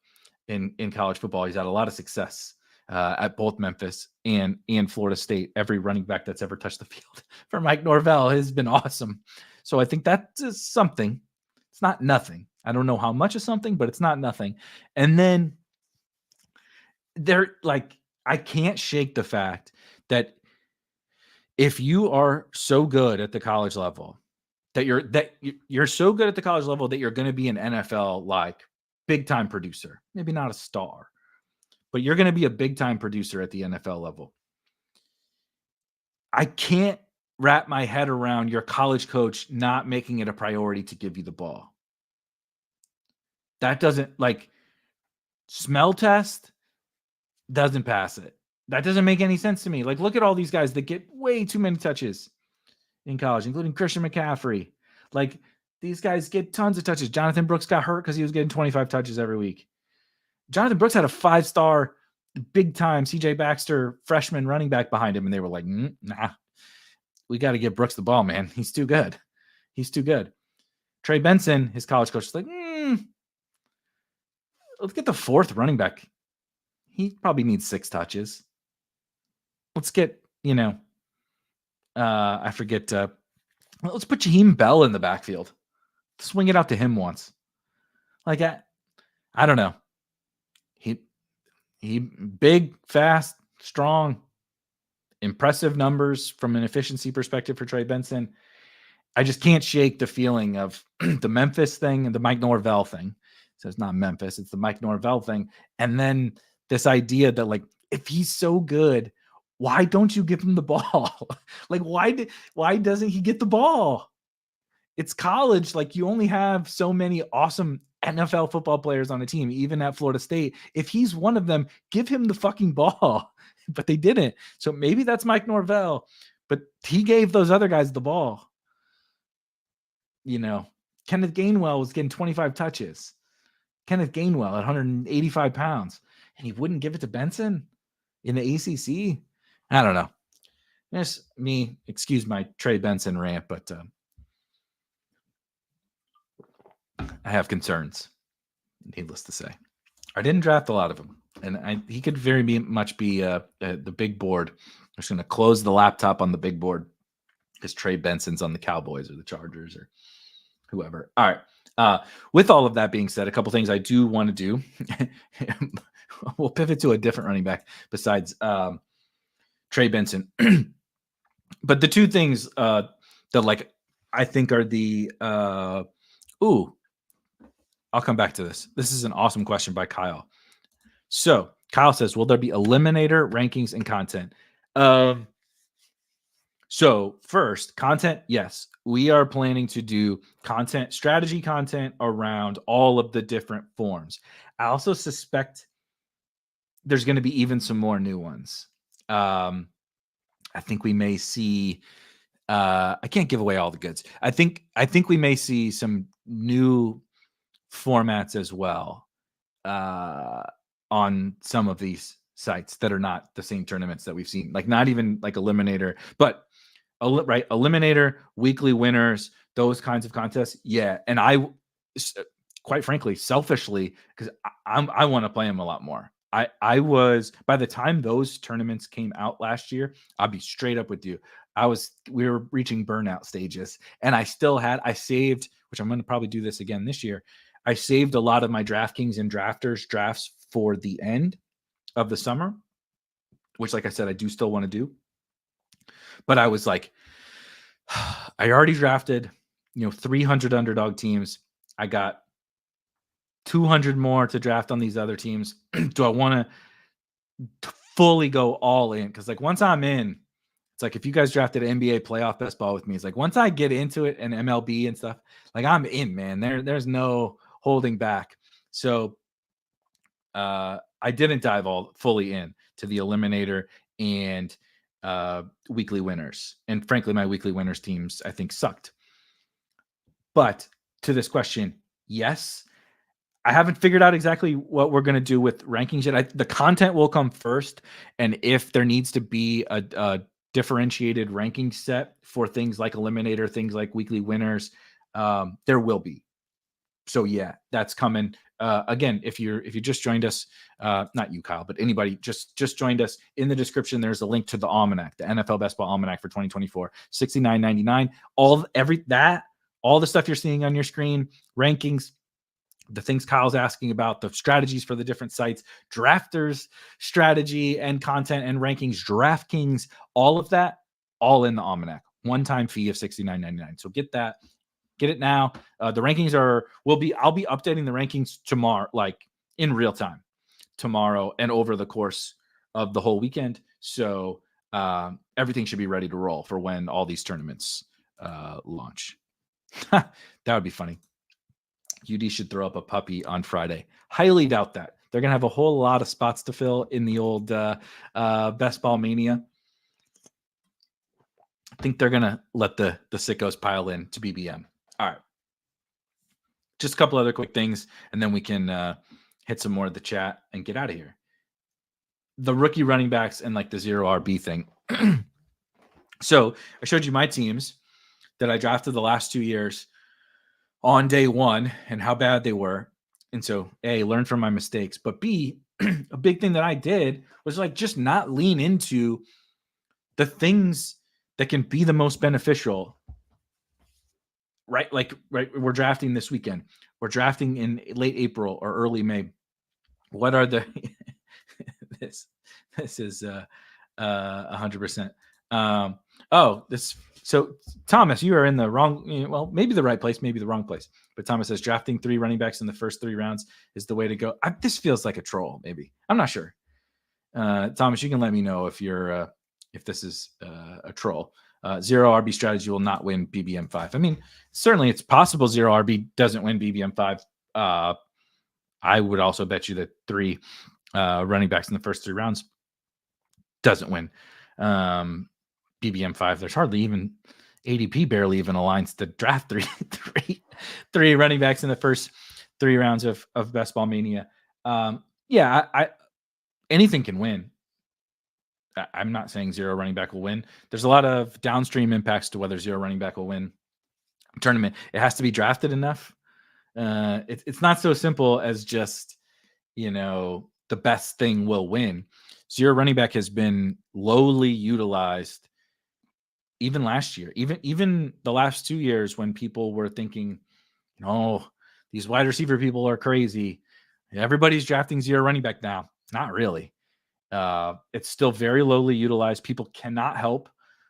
in college football. He's had a lot of success at both Memphis and Florida State. Every running back that's ever touched the field for Mike Norvell has been awesome. So I think that's something. It's not nothing. I don't know how much of something, but it's not nothing. And then I can't shake the fact that if you are so good at the college level, that you're so good at the college level that you're going to be an NFL like big time producer, maybe not a star, but you're going to be a big time producer at the NFL level. I can't wrap my head around your college coach not making it a priority to give you the ball. That doesn't smell test doesn't pass it. That doesn't make any sense to me. Like, look at all these guys that get way too many touches in college, including Christian McCaffrey. Like, these guys get tons of touches. Jonathan Brooks got hurt because he was getting 25 touches every week. Jonathan Brooks had a 5-star, big-time CJ Baxter freshman running back behind him, and they were like, nah, we got to give Brooks the ball, man. He's too good. He's too good. Trey Benson, his college coach, is like, let's get the 4th running back. He probably needs 6 touches. Let's get, I forget. Let's put Jaheim Bell in the backfield. Swing it out to him once. Like, I don't know. He big, fast, strong, impressive numbers from an efficiency perspective for Trey Benson. I just can't shake the feeling of the Memphis thing and the Mike Norvell thing. So it's not Memphis, it's the Mike Norvell thing. And then this idea that, like, if he's so good, why don't you give him the ball? Like, why doesn't he get the ball? It's college. Like, you only have so many awesome NFL football players on the team, even at Florida State. If he's one of them, give him the fucking ball. But they didn't. So maybe that's Mike Norvell, but he gave those other guys the ball. Kenneth Gainwell was getting 25 touches. Kenneth Gainwell at 185 pounds, and he wouldn't give it to Benson in the ACC. I don't know. That's me. Excuse my Trey Benson rant, but I have concerns, needless to say. I didn't draft a lot of them, and he could very much be the big board. I'm just going to close the laptop on the big board because Trey Benson's on the Cowboys or the Chargers or whoever. All right. With all of that being said, a couple things I do want to do. We'll pivot to a different running back besides Trey Benson. But the two things that I think are the I'll come back to this. This is an awesome question by Kyle. So Kyle says, will there be Eliminator rankings and content? So first, content, yes. We are planning to do strategy content around all of the different forms. I also suspect there's going to be even some more new ones. I think we may see I can't give away all the goods. I think we may see some new formats as well on some of these sites that are not the same tournaments that we've seen, like not even like Eliminator, but Eliminator, weekly winners, those kinds of contests. Yeah. And I, quite frankly, selfishly, because I want to play them a lot more. I was, by the time those tournaments came out last year, I'll be straight up with you. We were reaching burnout stages, and I saved, which I'm going to probably do this again this year. I saved a lot of my DraftKings and Drafters drafts for the end of the summer, which, like I said, I do still want to do. But I was like, I already drafted, 300 underdog teams. I got 200 more to draft on these other teams. Do I want to fully go all in? Because once I'm in, It's like if you guys drafted NBA playoff best ball with me, it's like once I get into it and MLB and stuff, like I'm in, man. There's no holding back. So I didn't dive all fully in to the Eliminator and weekly winners. And frankly, my weekly winners teams, I think, sucked. But to this question, yes. I haven't figured out exactly what we're going to do with rankings yet. The content will come first. And if there needs to be a differentiated ranking set for things like Eliminator, things like weekly winners, there will be. So yeah, that's coming. Again, if you just joined us, not you, Kyle, but anybody just joined us, in the description, there's a link to the Almanac, the NFL Best Ball Almanac for 2024, $69.99. All the stuff you're seeing on your screen, rankings, the things Kyle's asking about, the strategies for the different sites, drafters strategy and content and rankings, DraftKings, all of that, all in the Almanac. One-time fee of $69.99. So get that. Get it now. The rankings I'll be updating the rankings tomorrow, like in real time tomorrow and over the course of the whole weekend. So everything should be ready to roll for when all these tournaments launch. That would be funny. UD should throw up a puppy on Friday. Highly doubt that. They're going to have a whole lot of spots to fill in the old Best Ball Mania. I think they're going to let the sickos pile in to BBM. All right. Just a couple other quick things, and then we can hit some more of the chat and get out of here. The rookie running backs and like the 0 RB thing. So I showed you my teams that I drafted the last 2 years on day one and how bad they were. And so A, learn from my mistakes, but B, a big thing that I did was like just not lean into the things that can be the most beneficial, right? Like, right, we're drafting this weekend. We're drafting in late April or early May. What are the this is 100%. So Thomas, you are in the wrong, well, maybe the right place, maybe the wrong place. But Thomas says drafting 3 running backs in the first 3 rounds is the way to go. This feels like a troll, maybe. I'm not sure. Thomas, you can let me know if you're if this is a troll. 0 RB strategy will not win BBM 5. I mean, certainly it's possible 0 RB doesn't win BBM 5. I would also bet you that 3 running backs in the first 3 rounds doesn't win BBM 5. There's hardly even ADP barely even aligns to draft three running backs in the first 3 rounds of Best Ball Mania. I anything can win. I'm not saying 0 running back will win. There's a lot of downstream impacts to whether 0 running back will win a tournament. It has to be drafted enough. It's not so simple as just, the best thing will win. 0 running back has been lowly utilized even last year, even the last 2 years when people were thinking, these wide receiver people are crazy. Everybody's drafting 0 running back now. Not really. It's still very lowly utilized. People cannot help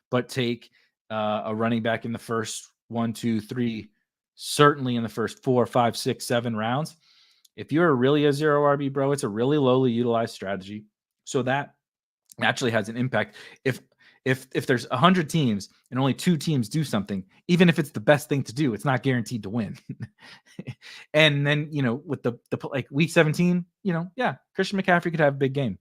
but take a running back in the first 1, 2, 3, certainly in the first 4, 5, 6, 7 rounds. If you're really a 0 RB, bro, it's a really lowly utilized strategy. So that naturally has an impact. If there's 100 teams and only 2 teams do something, even if it's the best thing to do, it's not guaranteed to win. And then, with the like week 17, Christian McCaffrey could have a big game.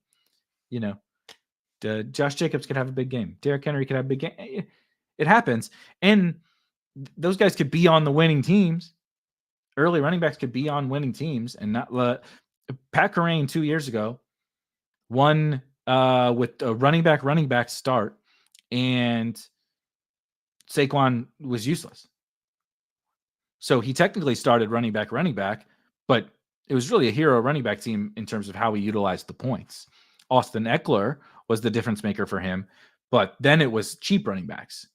Josh Jacobs could have a big game. Derrick Henry could have a big game. It happens. And those guys could be on the winning teams. Early running backs could be on winning teams and not Pat Kerrane 2 years ago won with a running back start, and Saquon was useless. So he technically started running back, but it was really a hero running back team in terms of how he utilized the points. Austin Eckler was the difference maker for him, but then it was cheap running backs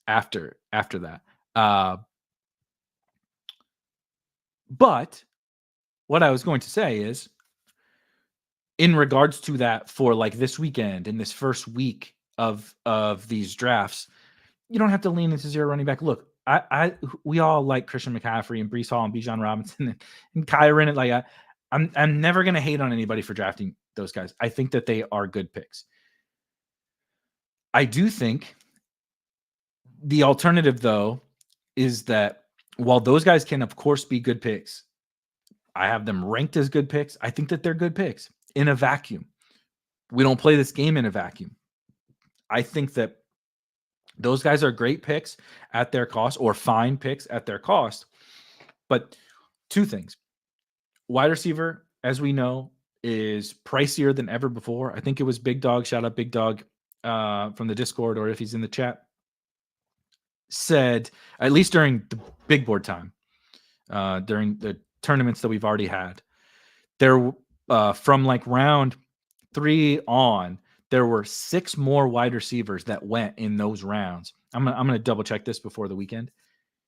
after that. But what I was going to say is, in regards to that, for like this weekend, in this first week of these drafts, you don't have to lean into 0 running back. Look, we all like Christian McCaffrey and Breece Hall and Bijan Robinson and Kyron. Like I'm never gonna hate on anybody for drafting those guys. I think that they are good picks. I do think the alternative, though, is that while those guys can, of course, be good picks, I have them ranked as good picks. I think that they're good picks in a vacuum. We don't play this game in a vacuum. I think that those guys are great picks at their cost, or fine picks at their cost. But two things. Wide receiver, as we know, is pricier than ever before. I think it was Big Dog, shout out Big Dog from the Discord, or if he's in the chat, said, at least during the big board time, during the tournaments that we've already had, there from like round 3 on, there were 6 more wide receivers that went in those rounds. I'm gonna double check this before the weekend.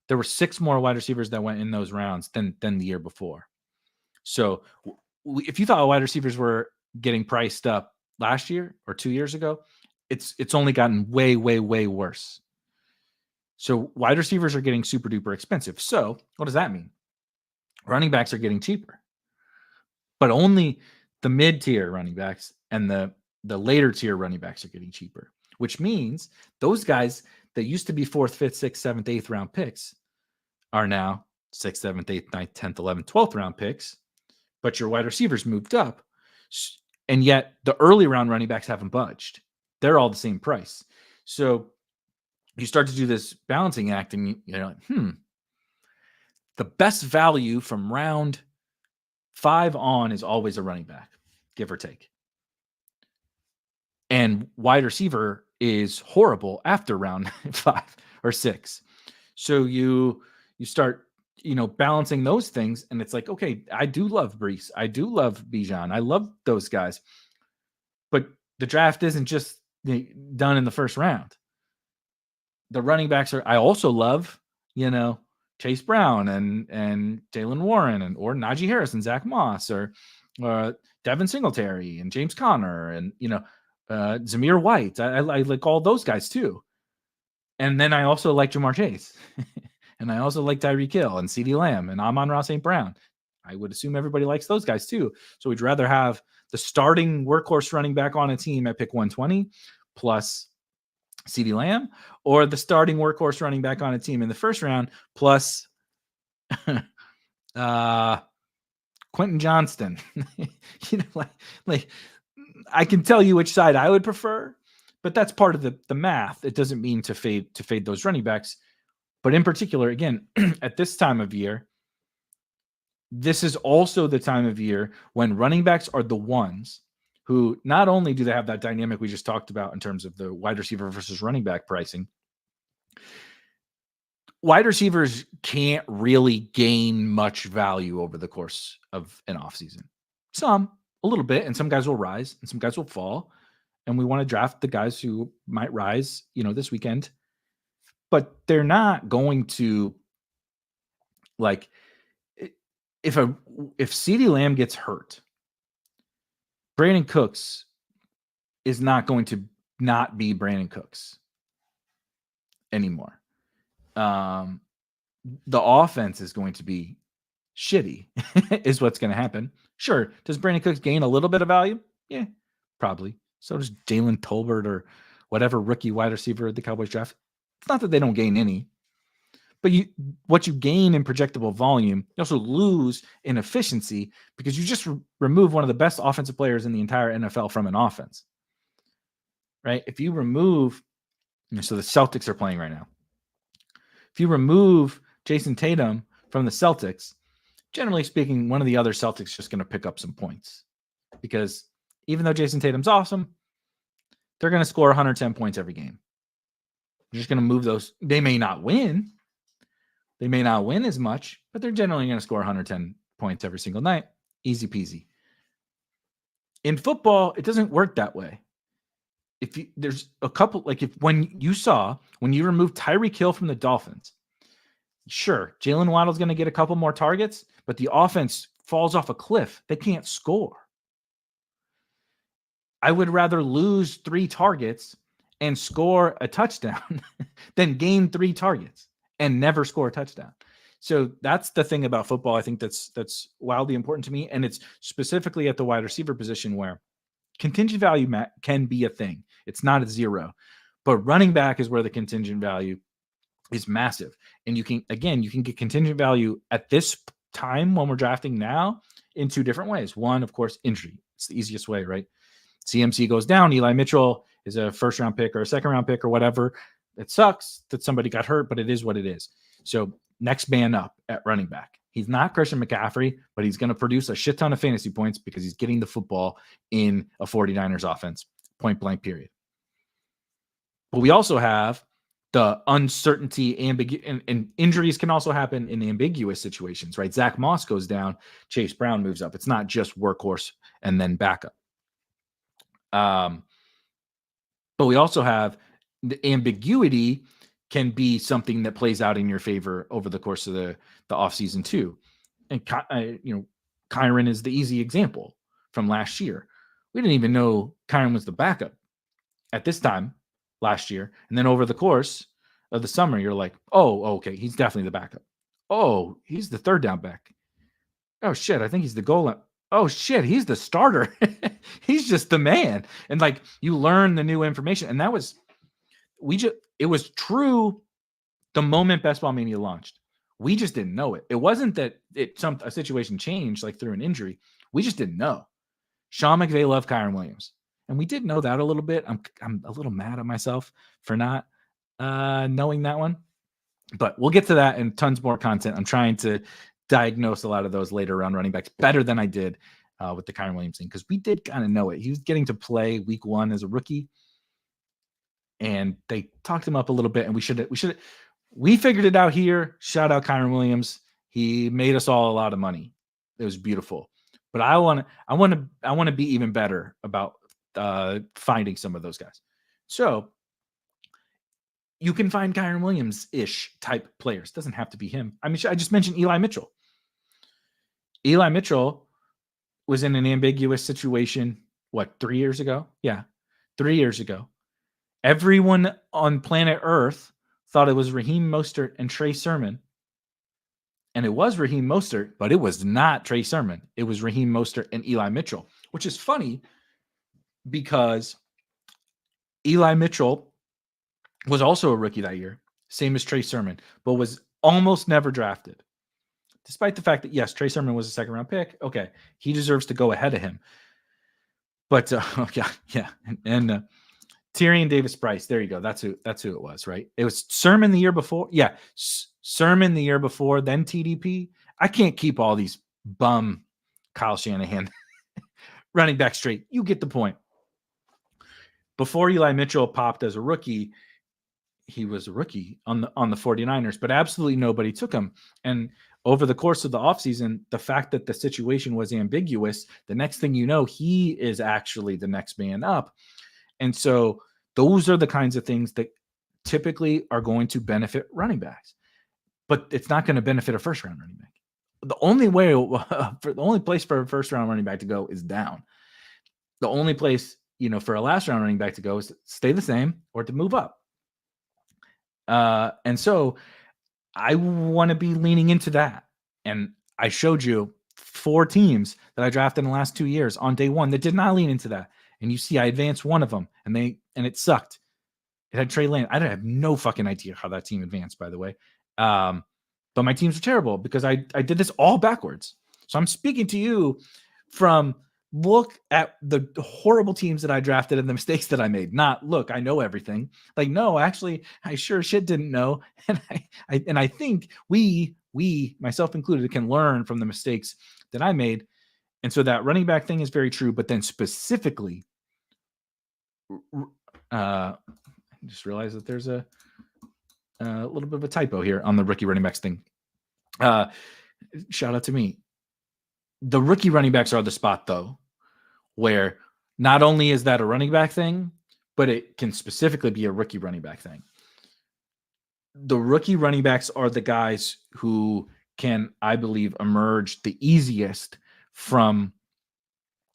There were 6 more wide receivers that went in those rounds than the year before. So if you thought wide receivers were getting priced up last year or 2 years ago, it's only gotten way, way, way worse. So wide receivers are getting super duper expensive. So what does that mean? Running backs are getting cheaper, but only the mid-tier running backs and the later tier running backs are getting cheaper, which means those guys that used to be 4th, 5th, 6th, 7th, 8th round picks are now 6th, 7th, 8th, 9th, 10th, 11th, 12th round picks, but your wide receivers moved up. And yet the early round running backs haven't budged. They're all the same price. So you start to do this balancing act and you're like, the best value from round 5 on is always a running back, give or take. And wide receiver is horrible after round 5 or 6. So you start, balancing those things. And it's like, okay, I do love Brees. I do love Bijan. I love those guys. But the draft isn't just done in the first round. The running backs I also love, Chase Brown and Jalen Warren or Najee Harris and Zach Moss or Devin Singletary and James Conner and, Zamir White. I like all those guys too. And then I also like Jamar Chase and I also like Tyreek Hill and CeeDee Lamb and Amon-Ra St. Brown. I would assume everybody likes those guys too. So we'd rather have the starting workhorse running back on a team at pick 120 plus CeeDee Lamb, or the starting workhorse running back on a team in the first round plus Quentin Johnston. like I can tell you which side I would prefer, but that's part of the math. It doesn't mean to fade those running backs. But in particular, again, at this time of year, this is also the time of year when running backs are the ones who not only do they have that dynamic we just talked about in terms of the wide receiver versus running back pricing, wide receivers can't really gain much value over the course of an offseason. Some, a little bit, and some guys will rise and some guys will fall. And we want to draft the guys who might rise, this weekend. But they're not going to, like, if CeeDee Lamb gets hurt, Brandon Cooks is not going to not be Brandon Cooks anymore. The offense is going to be shitty is what's going to happen. Sure. Does Brandon Cooks gain a little bit of value? Yeah, probably. So does Jalen Tolbert or whatever rookie wide receiver the Cowboys draft. It's not that they don't gain any, but what you gain in projectable volume, you also lose in efficiency because you just remove one of the best offensive players in the entire NFL from an offense, right? If you remove, so the Celtics are playing right now. If you remove Jason Tatum from the Celtics, generally speaking, one of the other Celtics is just going to pick up some points because even though Jason Tatum's awesome, they're going to score 110 points every game. They're just going to move those. They may not win. They may not win as much, but they're generally going to score 110 points every single night. Easy peasy. In football, it doesn't work that way. There's a couple, when you remove Tyreek Hill from the Dolphins, sure, Jalen Waddle's going to get a couple more targets, but the offense falls off a cliff. They can't score. I would rather lose 3 targets and score a touchdown than gain 3 targets and never score a touchdown. So that's the thing about football. I think that's wildly important to me. And it's specifically at the wide receiver position where contingent value can be a thing. It's not a zero, But running back is where the contingent value is massive. And you can get contingent value at this time when we're drafting now in two different ways. One, of course, injury. It's the easiest way, right? CMC goes down. Eli Mitchell is a first round pick or a second round pick or whatever. It sucks that somebody got hurt, but it is what it is. So next man up at running back. He's not Christian McCaffrey, but he's going to produce a shit ton of fantasy points because he's getting the football in a 49ers offense, point blank period. But we also have the uncertainty, and injuries can also happen in ambiguous situations, right? Zach Moss goes down, Chase Brown moves up. It's not just workhorse and then backup. But we also have the ambiguity can be something that plays out in your favor over the course of the offseason too. And Kyron is the easy example from last year. We didn't even know Kyron was the backup at this time last year. And then over the course of the summer, you're like, oh, okay, he's definitely the backup. Oh, he's the third down back. Oh shit, I think he's the goal line. Oh shit, he's the starter. He's just the man. And like you learn the new information. And it was true the moment Best Ball Mania launched. We just didn't know it. It wasn't that a situation changed like through an injury. We just didn't know. Sean McVay loved Kyron Williams. And we did know that a little bit. I'm a little mad at myself for not knowing that one. But we'll get to that and tons more content. I'm trying to diagnose a lot of those later round running backs better than I did with the Kyron Williams thing, because we did kind of know it. He was getting to play week 1 as a rookie, and they talked him up a little bit, and we figured it out here. Shout out Kyron Williams. He made us all a lot of money. It was beautiful. But I want to be even better about finding some of those guys. So you can find Kyron Williams-ish type players. Doesn't have to be him. I mean, I just mentioned Eli Mitchell. Eli Mitchell was in an ambiguous situation, 3 years ago? Yeah, 3 years ago. Everyone on planet Earth thought it was Raheem Mostert and Trey Sermon. And it was Raheem Mostert, but it was not Trey Sermon. It was Raheem Mostert and Eli Mitchell, which is funny because Eli Mitchell was also a rookie that year, same as Trey Sermon, but was almost never drafted. Despite the fact that, yes, Trey Sermon was a second-round pick. Okay, he deserves to go ahead of him. But, yeah. And Tyrion Davis-Price, there you go. That's who it was, right? It was Sermon the year before. Yeah, Sermon the year before, then TDP. I can't keep all these bum Kyle Shanahan running back straight. You get the point. Before Eli Mitchell popped as a rookie, he was a rookie on the 49ers, but absolutely nobody took him. And over the course of the offseason, the fact that the situation was ambiguous, the next thing you know, he is actually the next man up. And so those are the kinds of things that typically are going to benefit running backs, but it's not going to benefit a first round running back. The only place for a first round running back to go is down. The only place, for a last round running back to go is to stay the same or to move up. And so I want to be leaning into that. And I showed you 4 teams that I drafted in the last 2 years on day one that did not lean into that. And you see, I advanced one of them and it sucked. It had Trey Lance. I have no fucking idea how that team advanced, by the way. But my teams were terrible because I did this all backwards. So I'm speaking to you from look at the horrible teams that I drafted and the mistakes that I made. Not look, I know everything. Like, no, actually, I sure shit didn't know. And I think we, myself included, can learn from the mistakes that I made. And so that running back thing is very true. But then specifically, I just realized that there's a little bit of a typo here on the rookie running backs thing. Shout out to me. The rookie running backs are the spot, though, where not only is that a running back thing, but it can specifically be a rookie running back thing. The rookie running backs are the guys who can, I believe, emerge the easiest from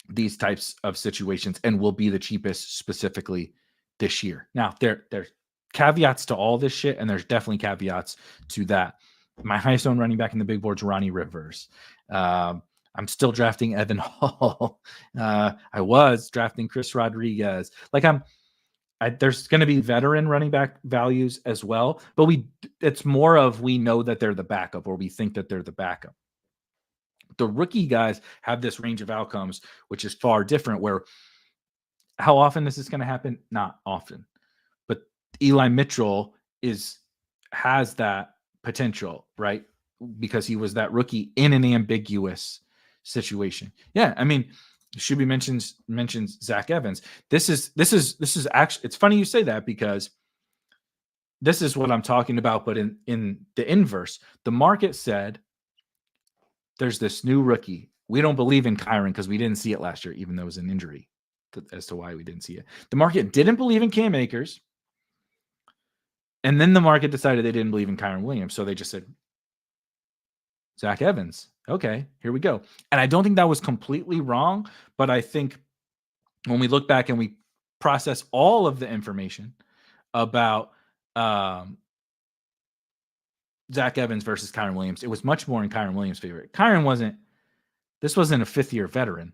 these types of situations and will be the cheapest specifically this year. Now, there's caveats to all this shit, and there's definitely caveats to that. My highest owned running back in the big board's Ronnie Rivers. I'm still drafting Evan Hall. I was drafting Chris Rodriguez. Like There's going to be veteran running back values as well, but it's more of we know that they're the backup, or we think that they're the backup. The rookie guys have this range of outcomes, which is far different. Where how often is this going to happen? Not often, but Eli Mitchell has that potential, right? Because he was that rookie in an ambiguous situation. Yeah, I mean, Shuby mentions Zach Evans. This is actually, it's funny you say that, because this is what I'm talking about, but in the inverse. The market said there's this new rookie. We don't believe in Kyron because we didn't see it last year, even though it was an injury as to why we didn't see it. The market didn't believe in Cam Akers. And then the market decided they didn't believe in Kyron Williams. So they just said, Zach Evans. Okay, here we go. And I don't think that was completely wrong, but I think when we look back and we process all of the information about Zach Evans versus Kyron Williams, it was much more in Kyron Williams' favor. This wasn't a fifth-year veteran.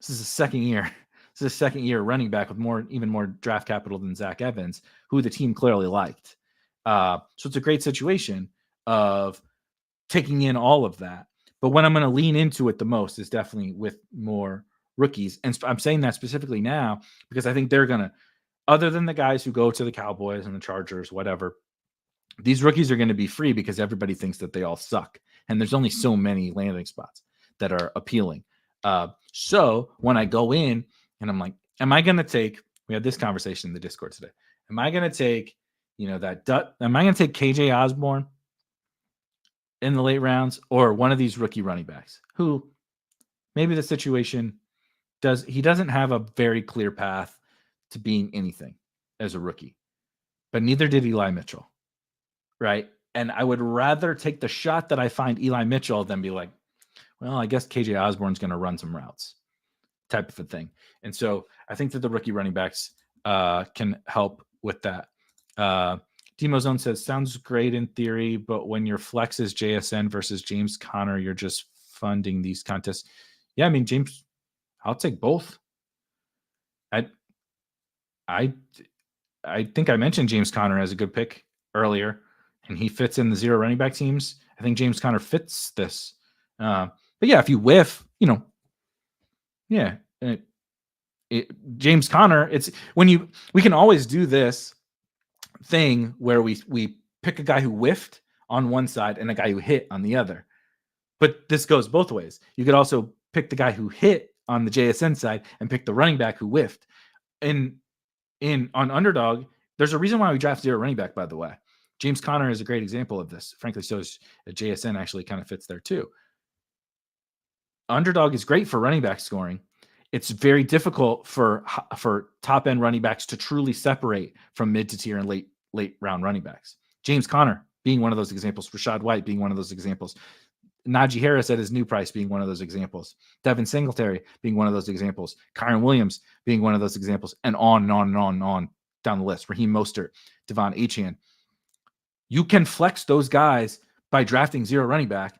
This is a second year. This is a second-year running back with even more draft capital than Zach Evans, who the team clearly liked. So it's a great situation of taking in all of that. But when I'm going to lean into it the most is definitely with more rookies. And I'm saying that specifically now because I think they're going to, other than the guys who go to the Cowboys and the Chargers, whatever, these rookies are going to be free because everybody thinks that they all suck. And there's only so many landing spots that are appealing. So when I go in and I'm like, am I going to take, we had this conversation in the Discord today. Am I going to take, am I going to take KJ Osborne in the late rounds, or one of these rookie running backs who maybe the situation he doesn't have a very clear path to being anything as a rookie, but neither did Eli Mitchell. Right. And I would rather take the shot that I find Eli Mitchell than be like, well, I guess KJ Osborne's going to run some routes type of a thing. And so I think that the rookie running backs can help with that. Demo Zone says, sounds great in theory, but when your flex is JSN versus James Conner, you're just funding these contests. Yeah, I mean, James, I'll take both. I think I mentioned James Conner as a good pick earlier, and he fits in the zero running back teams. I think James Conner fits this. But yeah, if you whiff, James Conner, we can always do this thing where we pick a guy who whiffed on one side and a guy who hit on the other. But this goes both ways. You could also pick the guy who hit on the JSN side and pick the running back who whiffed. On Underdog, there's a reason why we draft zero running back, by the way. James Conner is a great example of this. Frankly, so is JSN actually kind of fits there too. Underdog is great for running back scoring. It's very difficult for top end running backs to truly separate from mid to tier and late round running backs. James Conner being one of those examples. Rashad White being one of those examples. Najee Harris at his new price being one of those examples. Devin Singletary being one of those examples. Kyron Williams being one of those examples, and on and on and on and on down the list. Raheem Mostert, Devon Achane. You can flex those guys by drafting zero running back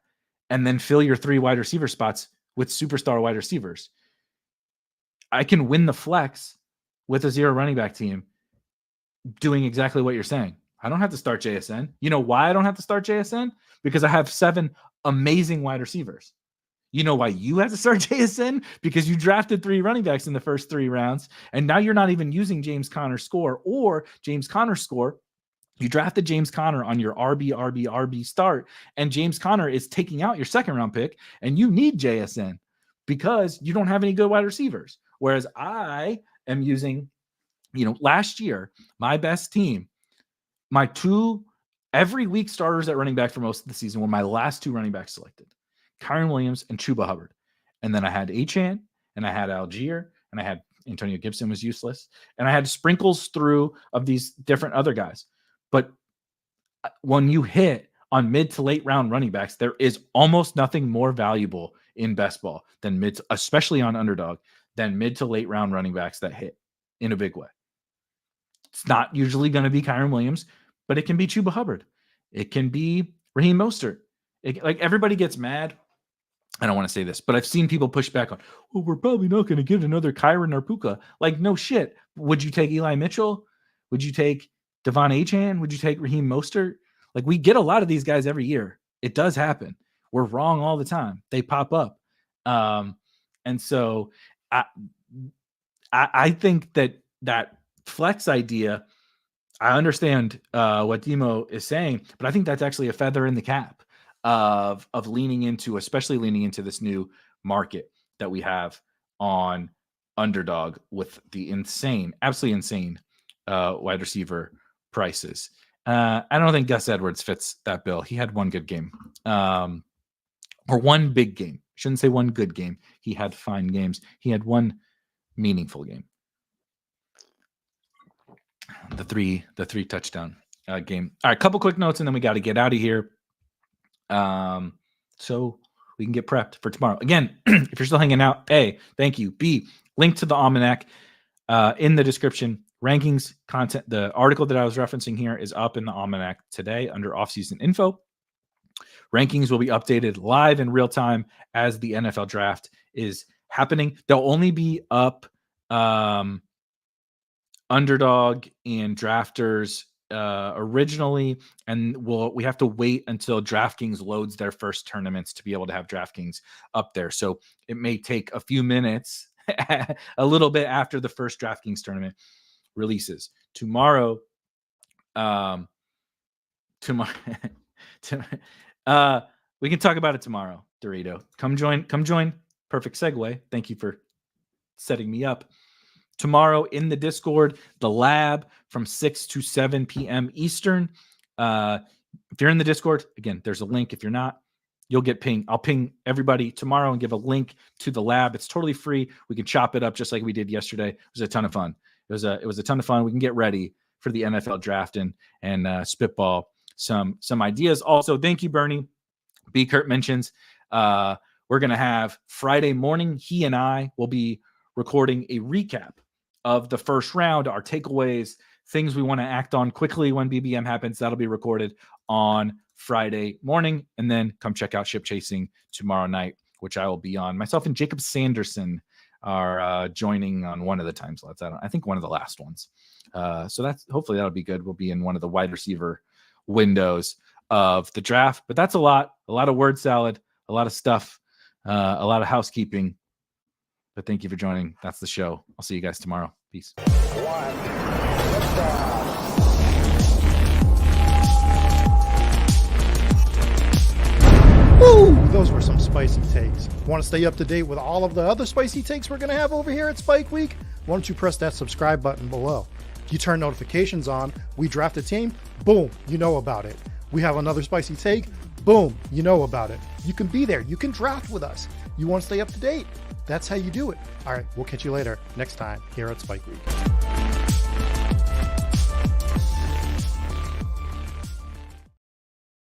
and then fill your 3 wide receiver spots with superstar wide receivers. I can win the flex with a zero running back team doing exactly what you're saying. I don't have to start JSN. You know why I don't have to start JSN? Because I have 7 amazing wide receivers. You know why you have to start JSN? Because you drafted 3 running backs in the first 3 rounds, and now you're not even using James Conner's score or James Conner's score. You drafted James Conner on your RB start, and James Conner is taking out your second round pick, and you need JSN because you don't have any good wide receivers. Whereas I am using, last year, my best team, my 2 every week starters at running back for most of the season were my last 2 running backs selected, Kyron Williams and Chuba Hubbard. And then I had Achane, and I had Algier, and I had Antonio Gibson was useless. And I had sprinkles through of these different other guys. But when you hit on mid to late round running backs, there is almost nothing more valuable in best ball than especially on Underdog, than mid to late round running backs that hit in a big way. It's not usually going to be Kyron Williams, but it can be Chuba Hubbard. It can be Raheem Mostert. Everybody gets mad. I don't want to say this, but I've seen people push back on, well, we're probably not going to get another Kyron or Puka. No shit. Would you take Eli Mitchell? Would you take Devon Achane? Would you take Raheem Mostert? Like, we get a lot of these guys every year. It does happen. We're wrong all the time. They pop up. And so I think that flex idea, I understand what Demo is saying, but I think that's actually a feather in the cap of leaning into, especially leaning into this new market that we have on Underdog with the absolutely insane wide receiver prices. I don't think Gus Edwards fits that bill. He had one good game, or one big game. Shouldn't say one good game. He had fine games. He had one meaningful game. The three touchdown game. All right, couple quick notes, and then we got to get out of here. So we can get prepped for tomorrow. Again, if you're still hanging out, A, thank you. B, link to the Almanac in the description. Rankings content. The article that I was referencing here is up in the Almanac today under offseason info. Rankings will be updated live in real time as the NFL draft is happening. They'll only be up Underdog and Drafters originally, and we have to wait until DraftKings loads their first tournaments to be able to have DraftKings up there. So it may take a few minutes, a little bit after the first DraftKings tournament releases. Tomorrow, we can talk about it tomorrow, Dorito. Come join. Perfect segue. Thank you for setting me up. Tomorrow in the Discord, the lab from 6 to 7 p.m. Eastern. If you're in the Discord, again, there's a link. If you're not, you'll get pinged. I'll ping everybody tomorrow and give a link to the lab. It's totally free. We can chop it up just like we did yesterday. It was a ton of fun. It was a ton of fun. We can get ready for the NFL draft and spitball some ideas. Also, thank you, Bernie. B. Kurt mentions we're going to have Friday morning. He and I will be recording a recap of the first round, our takeaways, things we want to act on quickly when BBM happens. That'll be recorded on Friday morning. And then come check out Ship Chasing tomorrow night, which I will be on. Myself and Jacob Sanderson are joining on one of the time slots. I think one of the last ones. So hopefully that'll be good. We'll be in one of the wide receiver windows of the draft. But that's a lot of word salad, a lot of stuff, a lot of housekeeping. But thank you for joining. That's the show. I'll see you guys tomorrow. Peace. Woo! Those were some spicy takes. Want to stay up to date with all of the other spicy takes we're going to have over here at Spike Week? Why don't you press that subscribe button below? You turn notifications on. We draft a team. Boom. You know about it. We have another spicy take. Boom. You know about it. You can be there. You can draft with us. You want to stay up to date? That's how you do it. All right, we'll catch you later next time here at Spike Week.